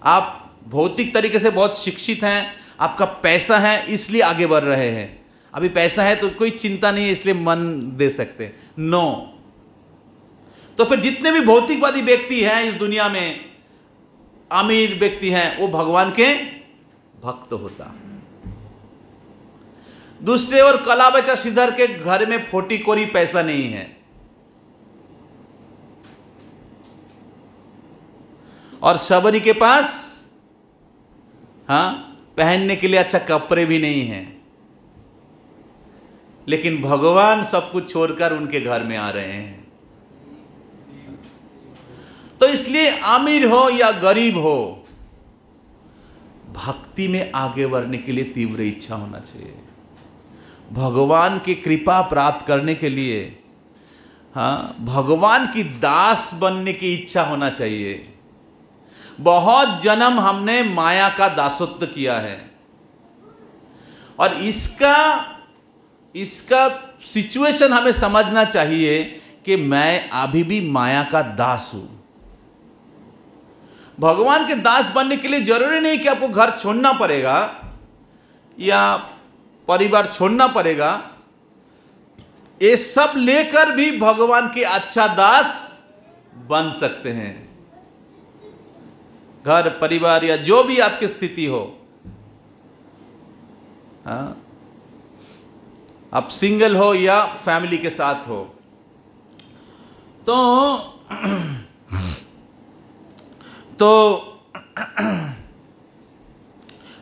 A: आप भौतिक तरीके से बहुत शिक्षित हैं, आपका पैसा है इसलिए आगे बढ़ रहे हैं। अभी पैसा है तो कोई चिंता नहीं है इसलिए मन दे सकते, नो। तो फिर जितने भी भौतिकवादी व्यक्ति हैं इस दुनिया में, अमीर व्यक्ति हैं, वो भगवान के भक्त होता। दूसरे ओर कला बच्चा सिद्धर के घर में फोटी कोरी पैसा नहीं है, और सबरी के पास पहनने के लिए अच्छा कपड़े भी नहीं हैं, लेकिन भगवान सब कुछ छोड़कर उनके घर में आ रहे हैं। तो इसलिए अमीर हो या गरीब हो, भक्ति में आगे बढ़ने के लिए तीव्र इच्छा होना चाहिए। भगवान की कृपा प्राप्त करने के लिए, हाँ, भगवान की दास बनने की इच्छा होना चाहिए। बहुत जन्म हमने माया का दासत्व किया है और इसका सिचुएशन हमें समझना चाहिए कि मैं अभी भी माया का दास हूं। भगवान के दास बनने के लिए जरूरी नहीं कि आपको घर छोड़ना पड़ेगा या परिवार छोड़ना पड़ेगा। ये सब लेकर भी भगवान के अच्छा दास बन सकते हैं। घर परिवार या जो भी आपकी स्थिति हो, हाँ, आप सिंगल हो या फैमिली के साथ हो,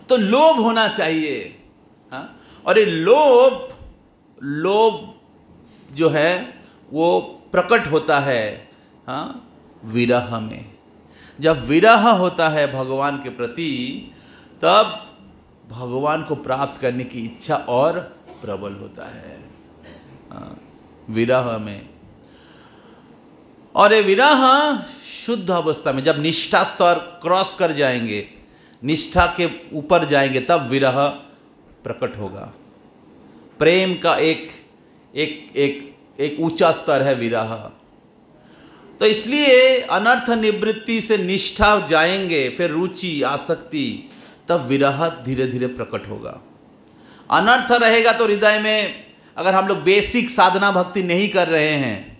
A: तो लोभ होना चाहिए। हाँ, और ये लोभ जो है वो प्रकट होता है, हाँ, विरह में। जब विरह होता है भगवान के प्रति, तब भगवान को प्राप्त करने की इच्छा और प्रबल होता है, हाँ, विरह में। और ये विरह शुद्ध अवस्था में, जब निष्ठा स्तर क्रॉस कर जाएंगे, निष्ठा के ऊपर जाएंगे, तब विरह प्रकट होगा। प्रेम का एक ऊंचा स्तर है विरह। तो इसलिए अनर्थ निवृत्ति से निष्ठा जाएंगे, फिर रुचि, आसक्ति, तब विरह धीरे धीरे प्रकट होगा। अनर्थ रहेगा तो हृदय में, अगर हम लोग बेसिक साधना भक्ति नहीं कर रहे हैं,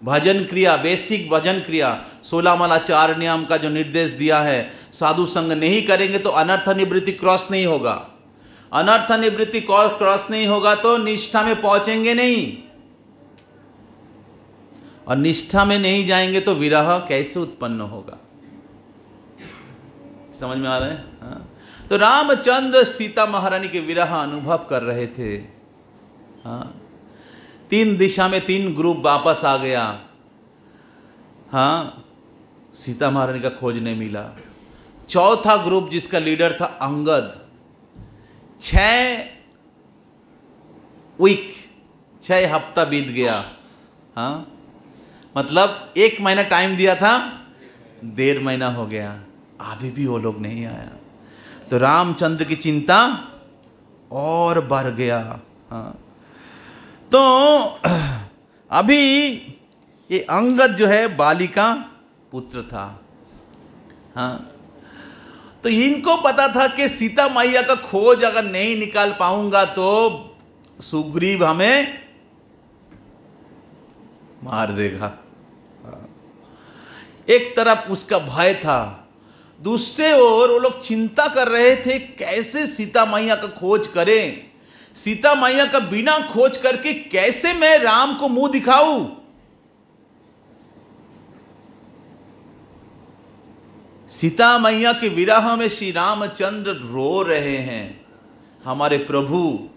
A: भजन क्रिया, बेसिक भजन क्रिया, 16 माला 4 नियम का जो निर्देश दिया है, साधु संग नहीं करेंगे तो अनर्थ निवृत्ति क्रॉस नहीं होगा। अनर्थ निवृत्ति क्रॉस नहीं होगा तो निष्ठा में पहुंचेंगे नहीं, और निष्ठा में नहीं जाएंगे तो विरह कैसे उत्पन्न होगा। समझ में आ रहा है? हाँ? तो रामचंद्र सीता महारानी के विरह अनुभव कर रहे थे। हाँ, 3 दिशा में 3 ग्रुप वापस आ गया। हाँ, सीता महारानी का खोज नहीं मिला। चौथा ग्रुप जिसका लीडर था अंगद, 6 हफ्ता बीत गया। हाँ, मतलब 1 महीना टाइम दिया था, 1.5 महीना हो गया, अभी भी वो लोग नहीं आया। तो रामचंद्र की चिंता और बढ़ गया। हाँ, तो अभी ये अंगद जो है बाली का पुत्र था। हाँ, तो इनको पता था कि सीता मैया का खोज अगर नहीं निकाल पाऊंगा तो सुग्रीव हमें मार देगा। एक तरफ उसका भय था, दूसरे ओर वो लोग चिंता कर रहे थे कैसे सीता मैया का खोज करें, सीता मैया का बिना खोज करके कैसे मैं राम को मुंह दिखाऊं। सीता मैया के विरह में श्री रामचंद्र रो रहे हैं, हमारे प्रभु।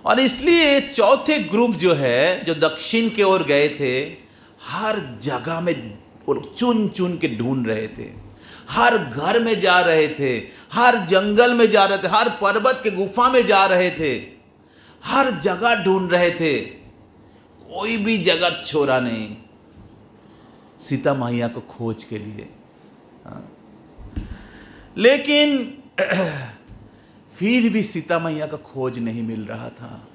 A: और इसलिए चौथे ग्रुप जो है, जो दक्षिण की ओर गए थे, हर जगह में चुन चुन के ढूंढ रहे थे, हर घर में जा रहे थे, हर जंगल में जा रहे थे, हर पर्वत के गुफा में जा रहे थे, हर जगह ढूंढ रहे थे, कोई भी जगह छोड़ा नहीं सीता मैया को खोज के लिए। हाँ। लेकिन फिर भी सीता मैया का खोज नहीं मिल रहा था।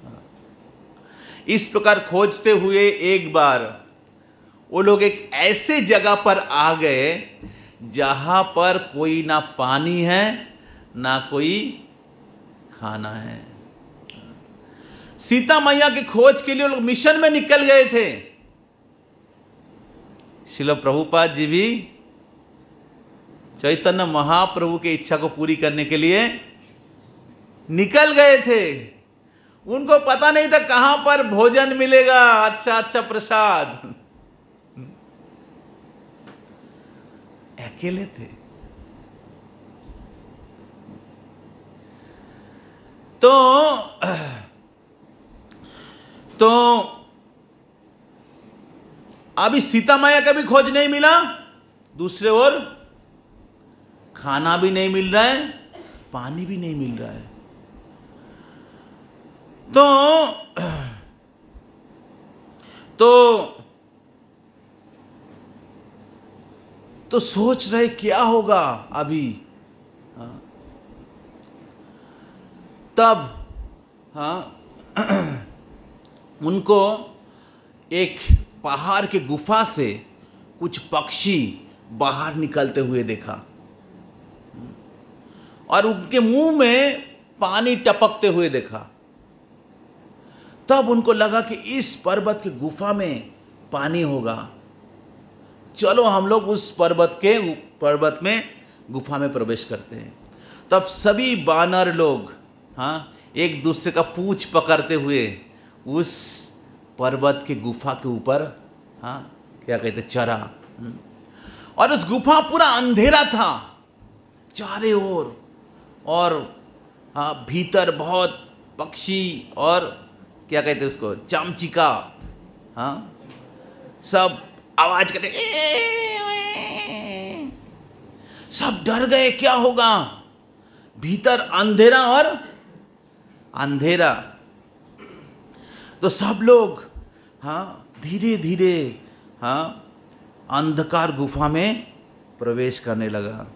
A: हाँ। इस प्रकार खोजते हुए एक बार वो लोग एक ऐसे जगह पर आ गए जहां पर कोई ना पानी है ना कोई खाना है। सीता मैया की खोज के लिए लोग मिशन में निकल गए थे। श्रील प्रभुपाद जी भी चैतन्य महाप्रभु की इच्छा को पूरी करने के लिए निकल गए थे। उनको पता नहीं था कहां पर भोजन मिलेगा, अच्छा अच्छा प्रसाद। अकेले थे। तो अभी सीता मैया का भी खोज नहीं मिला, दूसरे ओर खाना भी नहीं मिल रहा है, पानी भी नहीं मिल रहा है। तो सोच रहे क्या होगा अभी। तब उनको एक पहाड़ के गुफा से कुछ पक्षी बाहर निकलते हुए देखा और उनके मुंह में पानी टपकते हुए देखा। तब उनको लगा कि इस पर्वत की गुफा में पानी होगा, चलो हम लोग उस पर्वत में गुफा में प्रवेश करते हैं। तब सभी बानर लोग एक दूसरे का पूंछ पकड़ते हुए उस पर्वत के गुफा के ऊपर क्या कहते चढ़ा। और उस गुफा पूरा अंधेरा था चारों ओर, और भीतर बहुत पक्षी और क्या कहते उसको चामचिका सब आवाज करते, सब डर गए क्या होगा, भीतर अंधेरा और अंधेरा। तो सब लोग धीरे धीरे अंधकार गुफा में प्रवेश करने लगा।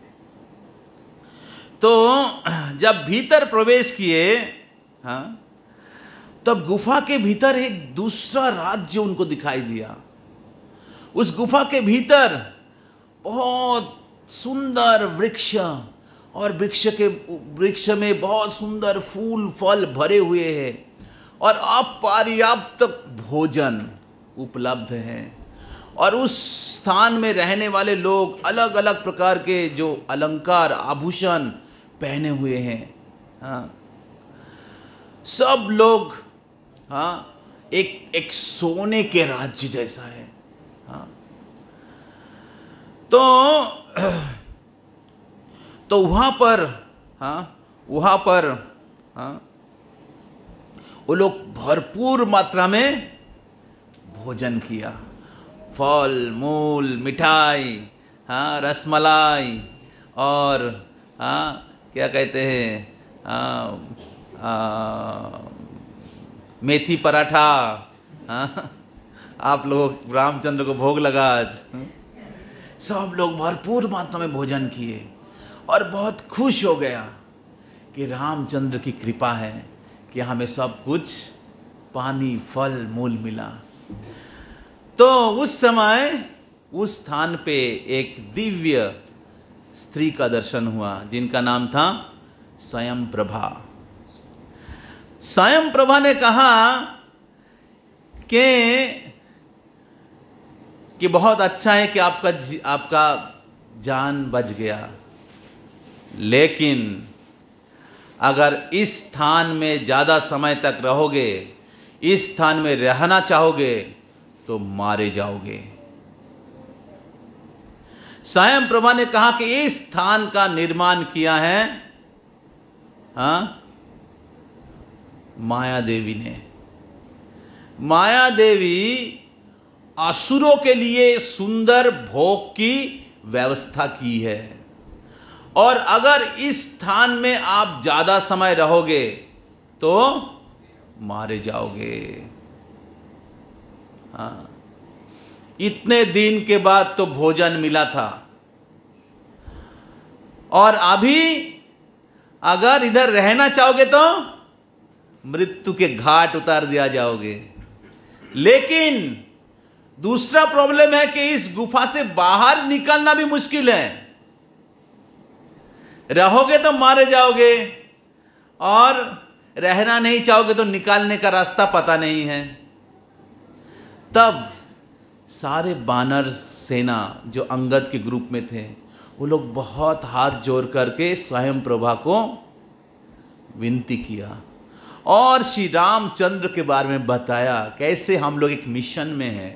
A: तो जब भीतर प्रवेश किए तब गुफा के भीतर एक दूसरा राज्य उनको दिखाई दिया। उस गुफा के भीतर बहुत सुंदर वृक्ष, और वृक्ष में बहुत सुंदर फूल फल भरे हुए हैं, और अपर्याप्त भोजन उपलब्ध है। और उस स्थान में रहने वाले लोग अलग अलग प्रकार के जो अलंकार आभूषण पहने हुए हैं। सब लोग एक सोने के राज्य जैसा है। तो वहाँ पर वो लोग भरपूर मात्रा में भोजन किया, फल मूल मिठाई, रसमलाई, और क्या कहते हैं मेथी पराठा। आप लोग रामचंद्र को भोग लगा आज। सब लोग भरपूर मात्रा में भोजन किए और बहुत खुश हो गया कि रामचंद्र की कृपा है कि हमें सब कुछ पानी फल मूल मिला। तो उस समय उस स्थान पे एक दिव्य स्त्री का दर्शन हुआ जिनका नाम था स्वयं प्रभा। स्वयं प्रभा ने कहा कि बहुत अच्छा है कि आपका जान बच गया, लेकिन अगर इस स्थान में ज़्यादा समय तक रहोगे, इस स्थान में रहना चाहोगे तो मारे जाओगे। स्वयं प्रभा ने कहा कि इस स्थान का निर्माण किया है माया देवी ने। माया देवी असुरों के लिए सुंदर भोग की व्यवस्था की है, और अगर इस स्थान में आप ज़्यादा समय रहोगे तो मारे जाओगे। इतने दिन के बाद तो भोजन मिला था, और अभी अगर इधर रहना चाहोगे तो मृत्यु के घाट उतार दिया जाओगे। लेकिन दूसरा प्रॉब्लम है कि इस गुफा से बाहर निकलना भी मुश्किल है। रहोगे तो मारे जाओगे, और रहना नहीं चाहोगे तो निकालने का रास्ता पता नहीं है। तब सारे बानर सेना जो अंगद के ग्रुप में थे, वो लोग बहुत हाथ जोड़ करके स्वयं प्रभा को विनती किया और श्री रामचंद्र के बारे में बताया कैसे हम लोग एक मिशन में हैं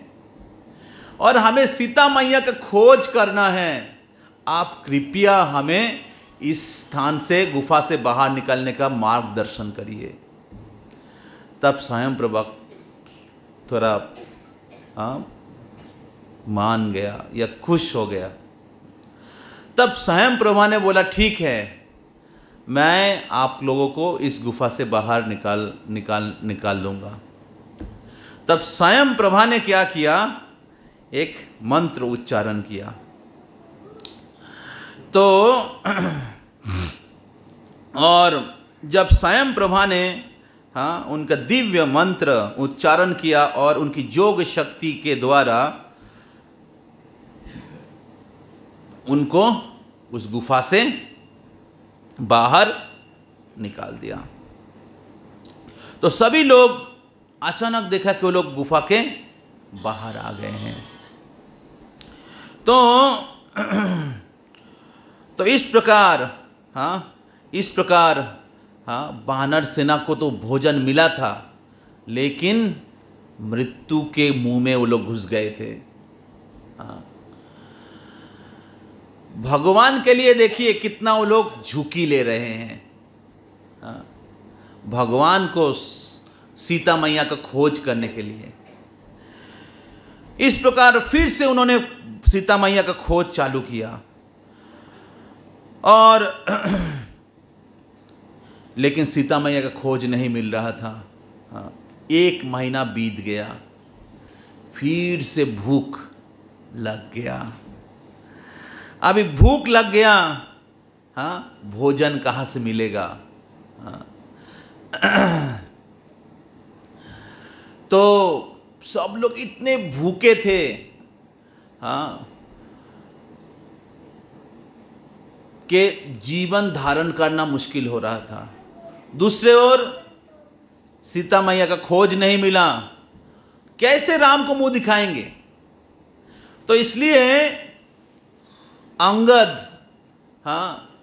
A: और हमें सीता मैया का खोज करना है। आप कृपया हमें इस स्थान से, गुफा से बाहर निकलने का मार्गदर्शन करिए। तब स्वयं प्रभा थोड़ा मान गया या खुश हो गया। तब स्वयं प्रभा ने बोला ठीक है, मैं आप लोगों को इस गुफा से बाहर निकाल दूंगा। तब स्वयं प्रभा ने क्या किया, एक मंत्र उच्चारण किया। तो और जब स्वयं प्रभा ने उनका दिव्य मंत्र उच्चारण किया और उनकी योग शक्ति के द्वारा उनको उस गुफा से बाहर निकाल दिया, तो सभी लोग अचानक देखा कि वो लोग गुफा के बाहर आ गए हैं। तो इस प्रकार वानर सेना को तो भोजन मिला था, लेकिन मृत्यु के मुंह में वो लोग घुस गए थे। भगवान के लिए देखिए कितना वो लोग झुकी ले रहे हैं, भगवान को सीता मैया का खोज करने के लिए। इस प्रकार फिर से उन्होंने सीता मैया का खोज चालू किया, और लेकिन सीता मैया का खोज नहीं मिल रहा था। 1 महीना बीत गया, फिर से भूख लग गया। अभी भूख लग गया, भोजन कहाँ से मिलेगा? तो सब लोग इतने भूखे थे, कि जीवन धारण करना मुश्किल हो रहा था। दूसरे ओर सीता मैया का खोज नहीं मिला, कैसे राम को मुंह दिखाएंगे? तो इसलिए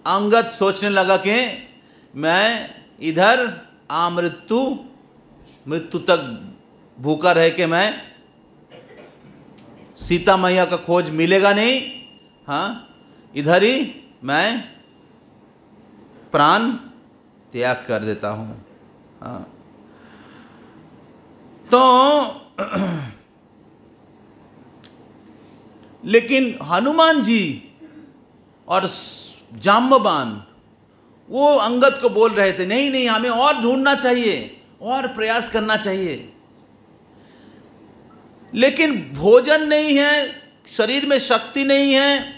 A: अंगद सोचने लगा कि मैं इधर मृत्यु तक भूखा रह के मैं सीता मैया का खोज मिलेगा नहीं, इधर ही मैं प्राण त्याग कर देता हूँ। तो लेकिन हनुमान जी और जाम्बवान वो अंगद को बोल रहे थे, नहीं नहीं, हमें और ढूंढना चाहिए और प्रयास करना चाहिए। लेकिन भोजन नहीं है, शरीर में शक्ति नहीं है,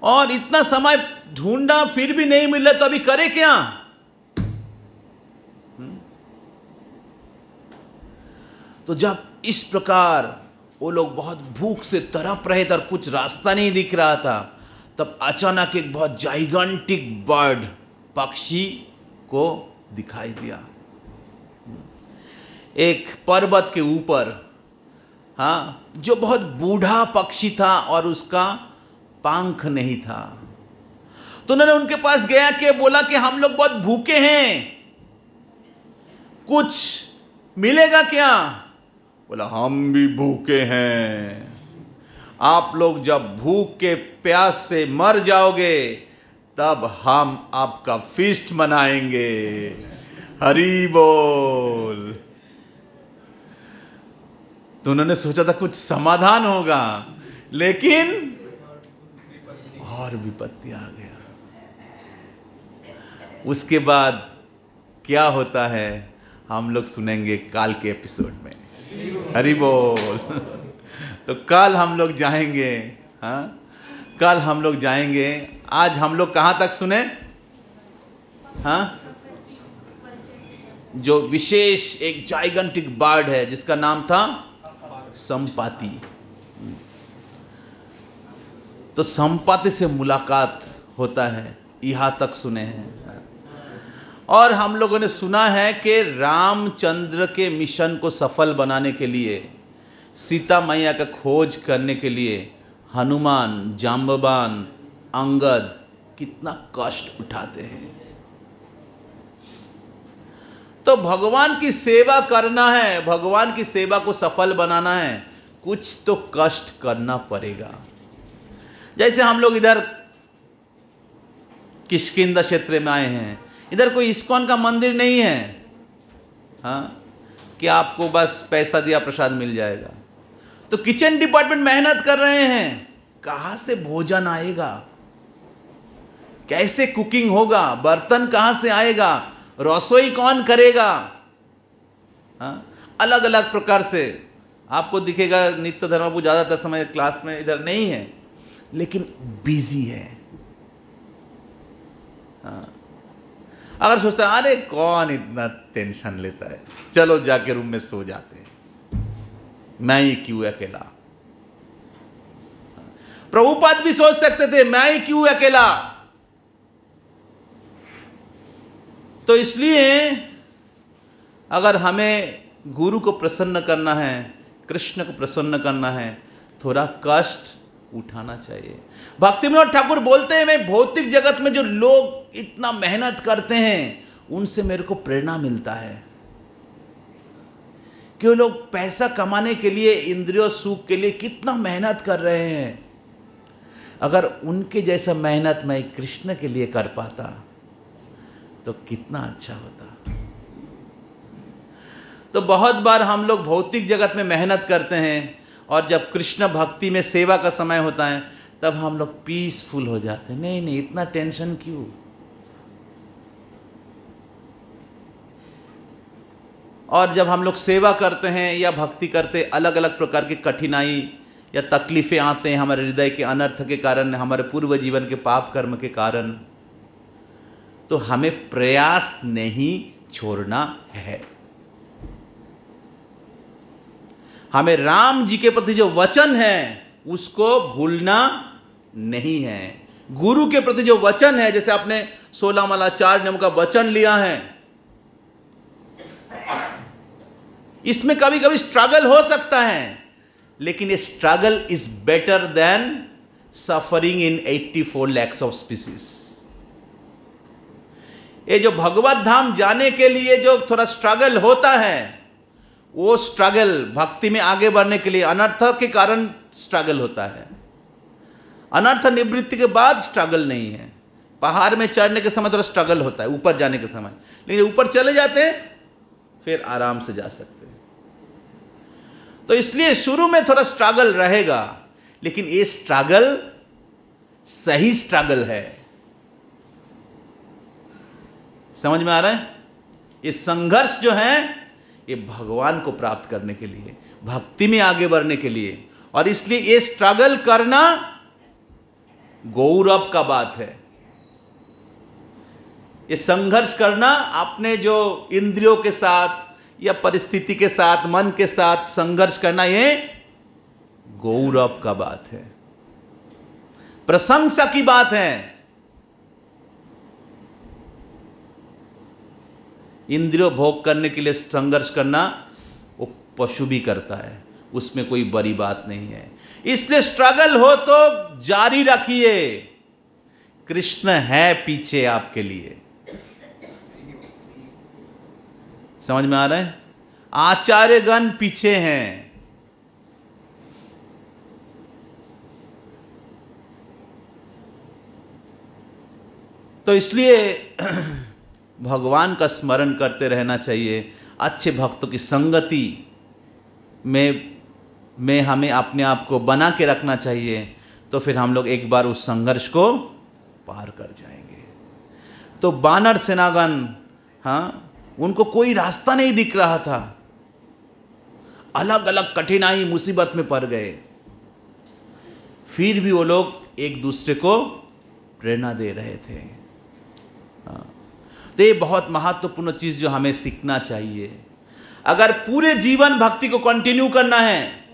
A: और इतना समय ढूंढा फिर भी नहीं मिला, तो अभी करे क्या? तो जब इस प्रकार वो लोग बहुत भूख से तड़प रहे थे और कुछ रास्ता नहीं दिख रहा था, तब अचानक एक बहुत जाइगेंटिक बर्ड, पक्षी को दिखाई दिया। एक पर्वत के ऊपर, जो बहुत बूढ़ा पक्षी था और उसका पंख नहीं था। तो उन्होंने उनके पास गया कि बोला कि हम लोग बहुत भूखे हैं, कुछ मिलेगा क्या? बोला हम भी भूखे हैं, आप लोग जब भूख के प्यास से मर जाओगे तब हम आपका फीस्ट मनाएंगे। हरि बोल। तो उन्होंने सोचा था कुछ समाधान होगा, लेकिन और विपत्ति आ गया। उसके बाद क्या होता है हम लोग सुनेंगे काल के एपिसोड में। हरि बोल। तो कल हम लोग जाएंगे, कल हम लोग जाएंगे। आज हम लोग कहाँ तक सुने? जो विशेष एक जाइगेंटिक बर्ड है जिसका नाम था संपाति। तो संपाति से मुलाकात होता है, यहाँ तक सुने हैं। और हम लोगों ने सुना है कि रामचंद्र के मिशन को सफल बनाने के लिए, सीता मैया का खोज करने के लिए हनुमान, जाम्बवान, अंगद कितना कष्ट उठाते हैं। तो भगवान की सेवा करना है, भगवान की सेवा को सफल बनाना है, कुछ तो कष्ट करना पड़ेगा। जैसे हम लोग इधर किष्किंधा क्षेत्र में आए हैं, इधर कोई इस्कॉन का मंदिर नहीं है, कि आपको बस पैसा दिया प्रसाद मिल जाएगा। तो किचन डिपार्टमेंट मेहनत कर रहे हैं, कहाँ से भोजन आएगा, कैसे कुकिंग होगा, बर्तन कहाँ से आएगा, रसोई कौन करेगा। हाँ, अलग अलग प्रकार से आपको दिखेगा। नित्य धर्मपु ज़्यादातर समय क्लास में इधर नहीं है, लेकिन बिजी है। हाँ, अगर सोचता है अरे कौन इतना टेंशन लेता है, चलो जाके रूम में सो जाते हैं, मैं ही क्यों अकेला। प्रभुपाद भी सोच सकते थे मैं ही क्यों अकेला। तो इसलिए अगर हमें गुरु को प्रसन्न करना है, कृष्ण को प्रसन्न करना है, थोड़ा कष्ट उठाना चाहिए। भक्ति विनोद ठाकुर बोलते हैं मैं भौतिक जगत में जो लोग इतना मेहनत करते हैं उनसे मेरे को प्रेरणा मिलता है कि वो लोग पैसा कमाने के लिए, इंद्रियों सुख के लिए कितना मेहनत कर रहे हैं। अगर उनके जैसा मेहनत मैं कृष्ण के लिए कर पाता तो कितना अच्छा होता। तो बहुत बार हम लोग भौतिक जगत में मेहनत करते हैं और जब कृष्ण भक्ति में सेवा का समय होता है तब हम लोग पीसफुल हो जाते हैं। नहीं नहीं, इतना टेंशन क्यों। और जब हम लोग सेवा करते हैं या भक्ति करते, अलग अलग प्रकार की कठिनाई या तकलीफ़ें आते हैं हमारे हृदय के अनर्थ के कारण, हमारे पूर्व जीवन के पाप कर्म के कारण, तो हमें प्रयास नहीं छोड़ना है। हमें राम जी के प्रति जो वचन है उसको भूलना नहीं है। गुरु के प्रति जो वचन है, जैसे आपने 16 माला 4 नियम का वचन लिया है, इसमें कभी कभी स्ट्रगल हो सकता है, लेकिन ये struggle is better than suffering in 84 lakhs of species. ये जो भगवत धाम जाने के लिए जो थोड़ा स्ट्रगल होता है, वो स्ट्रगल भक्ति में आगे बढ़ने के लिए अनर्थ के कारण स्ट्रगल होता है। अनर्थ निवृत्ति के बाद स्ट्रगल नहीं है। पहाड़ में चढ़ने के समय थोड़ा स्ट्रगल होता है, ऊपर जाने के समय, लेकिन ऊपर चले जाते हैं फिर आराम से जा सकते हैं। तो इसलिए शुरू में थोड़ा स्ट्रगल रहेगा, लेकिन ये स्ट्रगल सही स्ट्रगल है। समझ में आ रहा है? ये संघर्ष जो है ये भगवान को प्राप्त करने के लिए, भक्ति में आगे बढ़ने के लिए, और इसलिए ये स्ट्रगल करना गौरव का बात है। ये संघर्ष करना अपने जो इंद्रियों के साथ या परिस्थिति के साथ, मन के साथ संघर्ष करना, ये गौरव का बात है, प्रशंसा की बात है। इंद्रियों भोग करने के लिए संघर्ष करना वो पशु भी करता है, उसमें कोई बड़ी बात नहीं है। इसलिए स्ट्रगल हो तो जारी रखिए, कृष्ण है पीछे आपके लिए। समझ में आ रहा है? आचार्यगण पीछे हैं। तो इसलिए भगवान का स्मरण करते रहना चाहिए। अच्छे भक्तों की संगति में हमें अपने आप को बना के रखना चाहिए, तो फिर हम लोग एक बार उस संघर्ष को पार कर जाएंगे। तो बानर सेनागण, हाँ, उनको कोई रास्ता नहीं दिख रहा था, अलग अलग कठिनाई मुसीबत में पड़ गए, फिर भी वो लोग एक दूसरे को प्रेरणा दे रहे थे। हाँ, तो ये बहुत महत्वपूर्ण चीज़ जो हमें सीखना चाहिए। अगर पूरे जीवन भक्ति को कंटिन्यू करना है,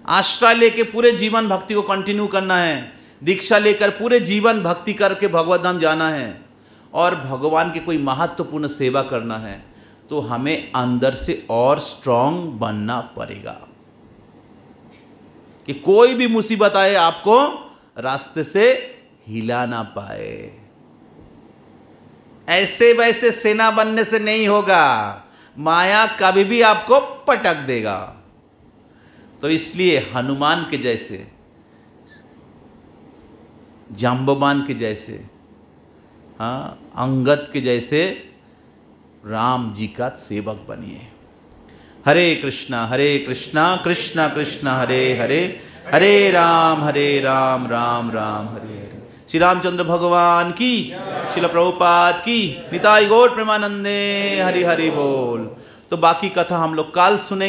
A: आश्रय लेके पूरे जीवन भक्ति को कंटिन्यू करना है, दीक्षा लेकर पूरे जीवन भक्ति करके भगवत धाम जाना है और भगवान की कोई महत्वपूर्ण सेवा करना है, तो हमें अंदर से और स्ट्रांग बनना पड़ेगा कि कोई भी मुसीबत आए आपको रास्ते से हिला ना पाए। ऐसे वैसे सेना बनने से नहीं होगा, माया कभी भी आपको पटक देगा। तो इसलिए हनुमान के जैसे, जाम्बवान के जैसे, हाँ, अंगद के जैसे राम जी का सेवक बनिए। हरे कृष्णा कृष्णा कृष्णा हरे हरे, हरे राम राम राम हरे हरे। श्री रामचंद्र भगवान की, श्रील प्रभुपाद की, निताई गौर प्रेमानंदे, हरि हरि बोल। तो बाकी कथा हम लोग कल सुनेंगे।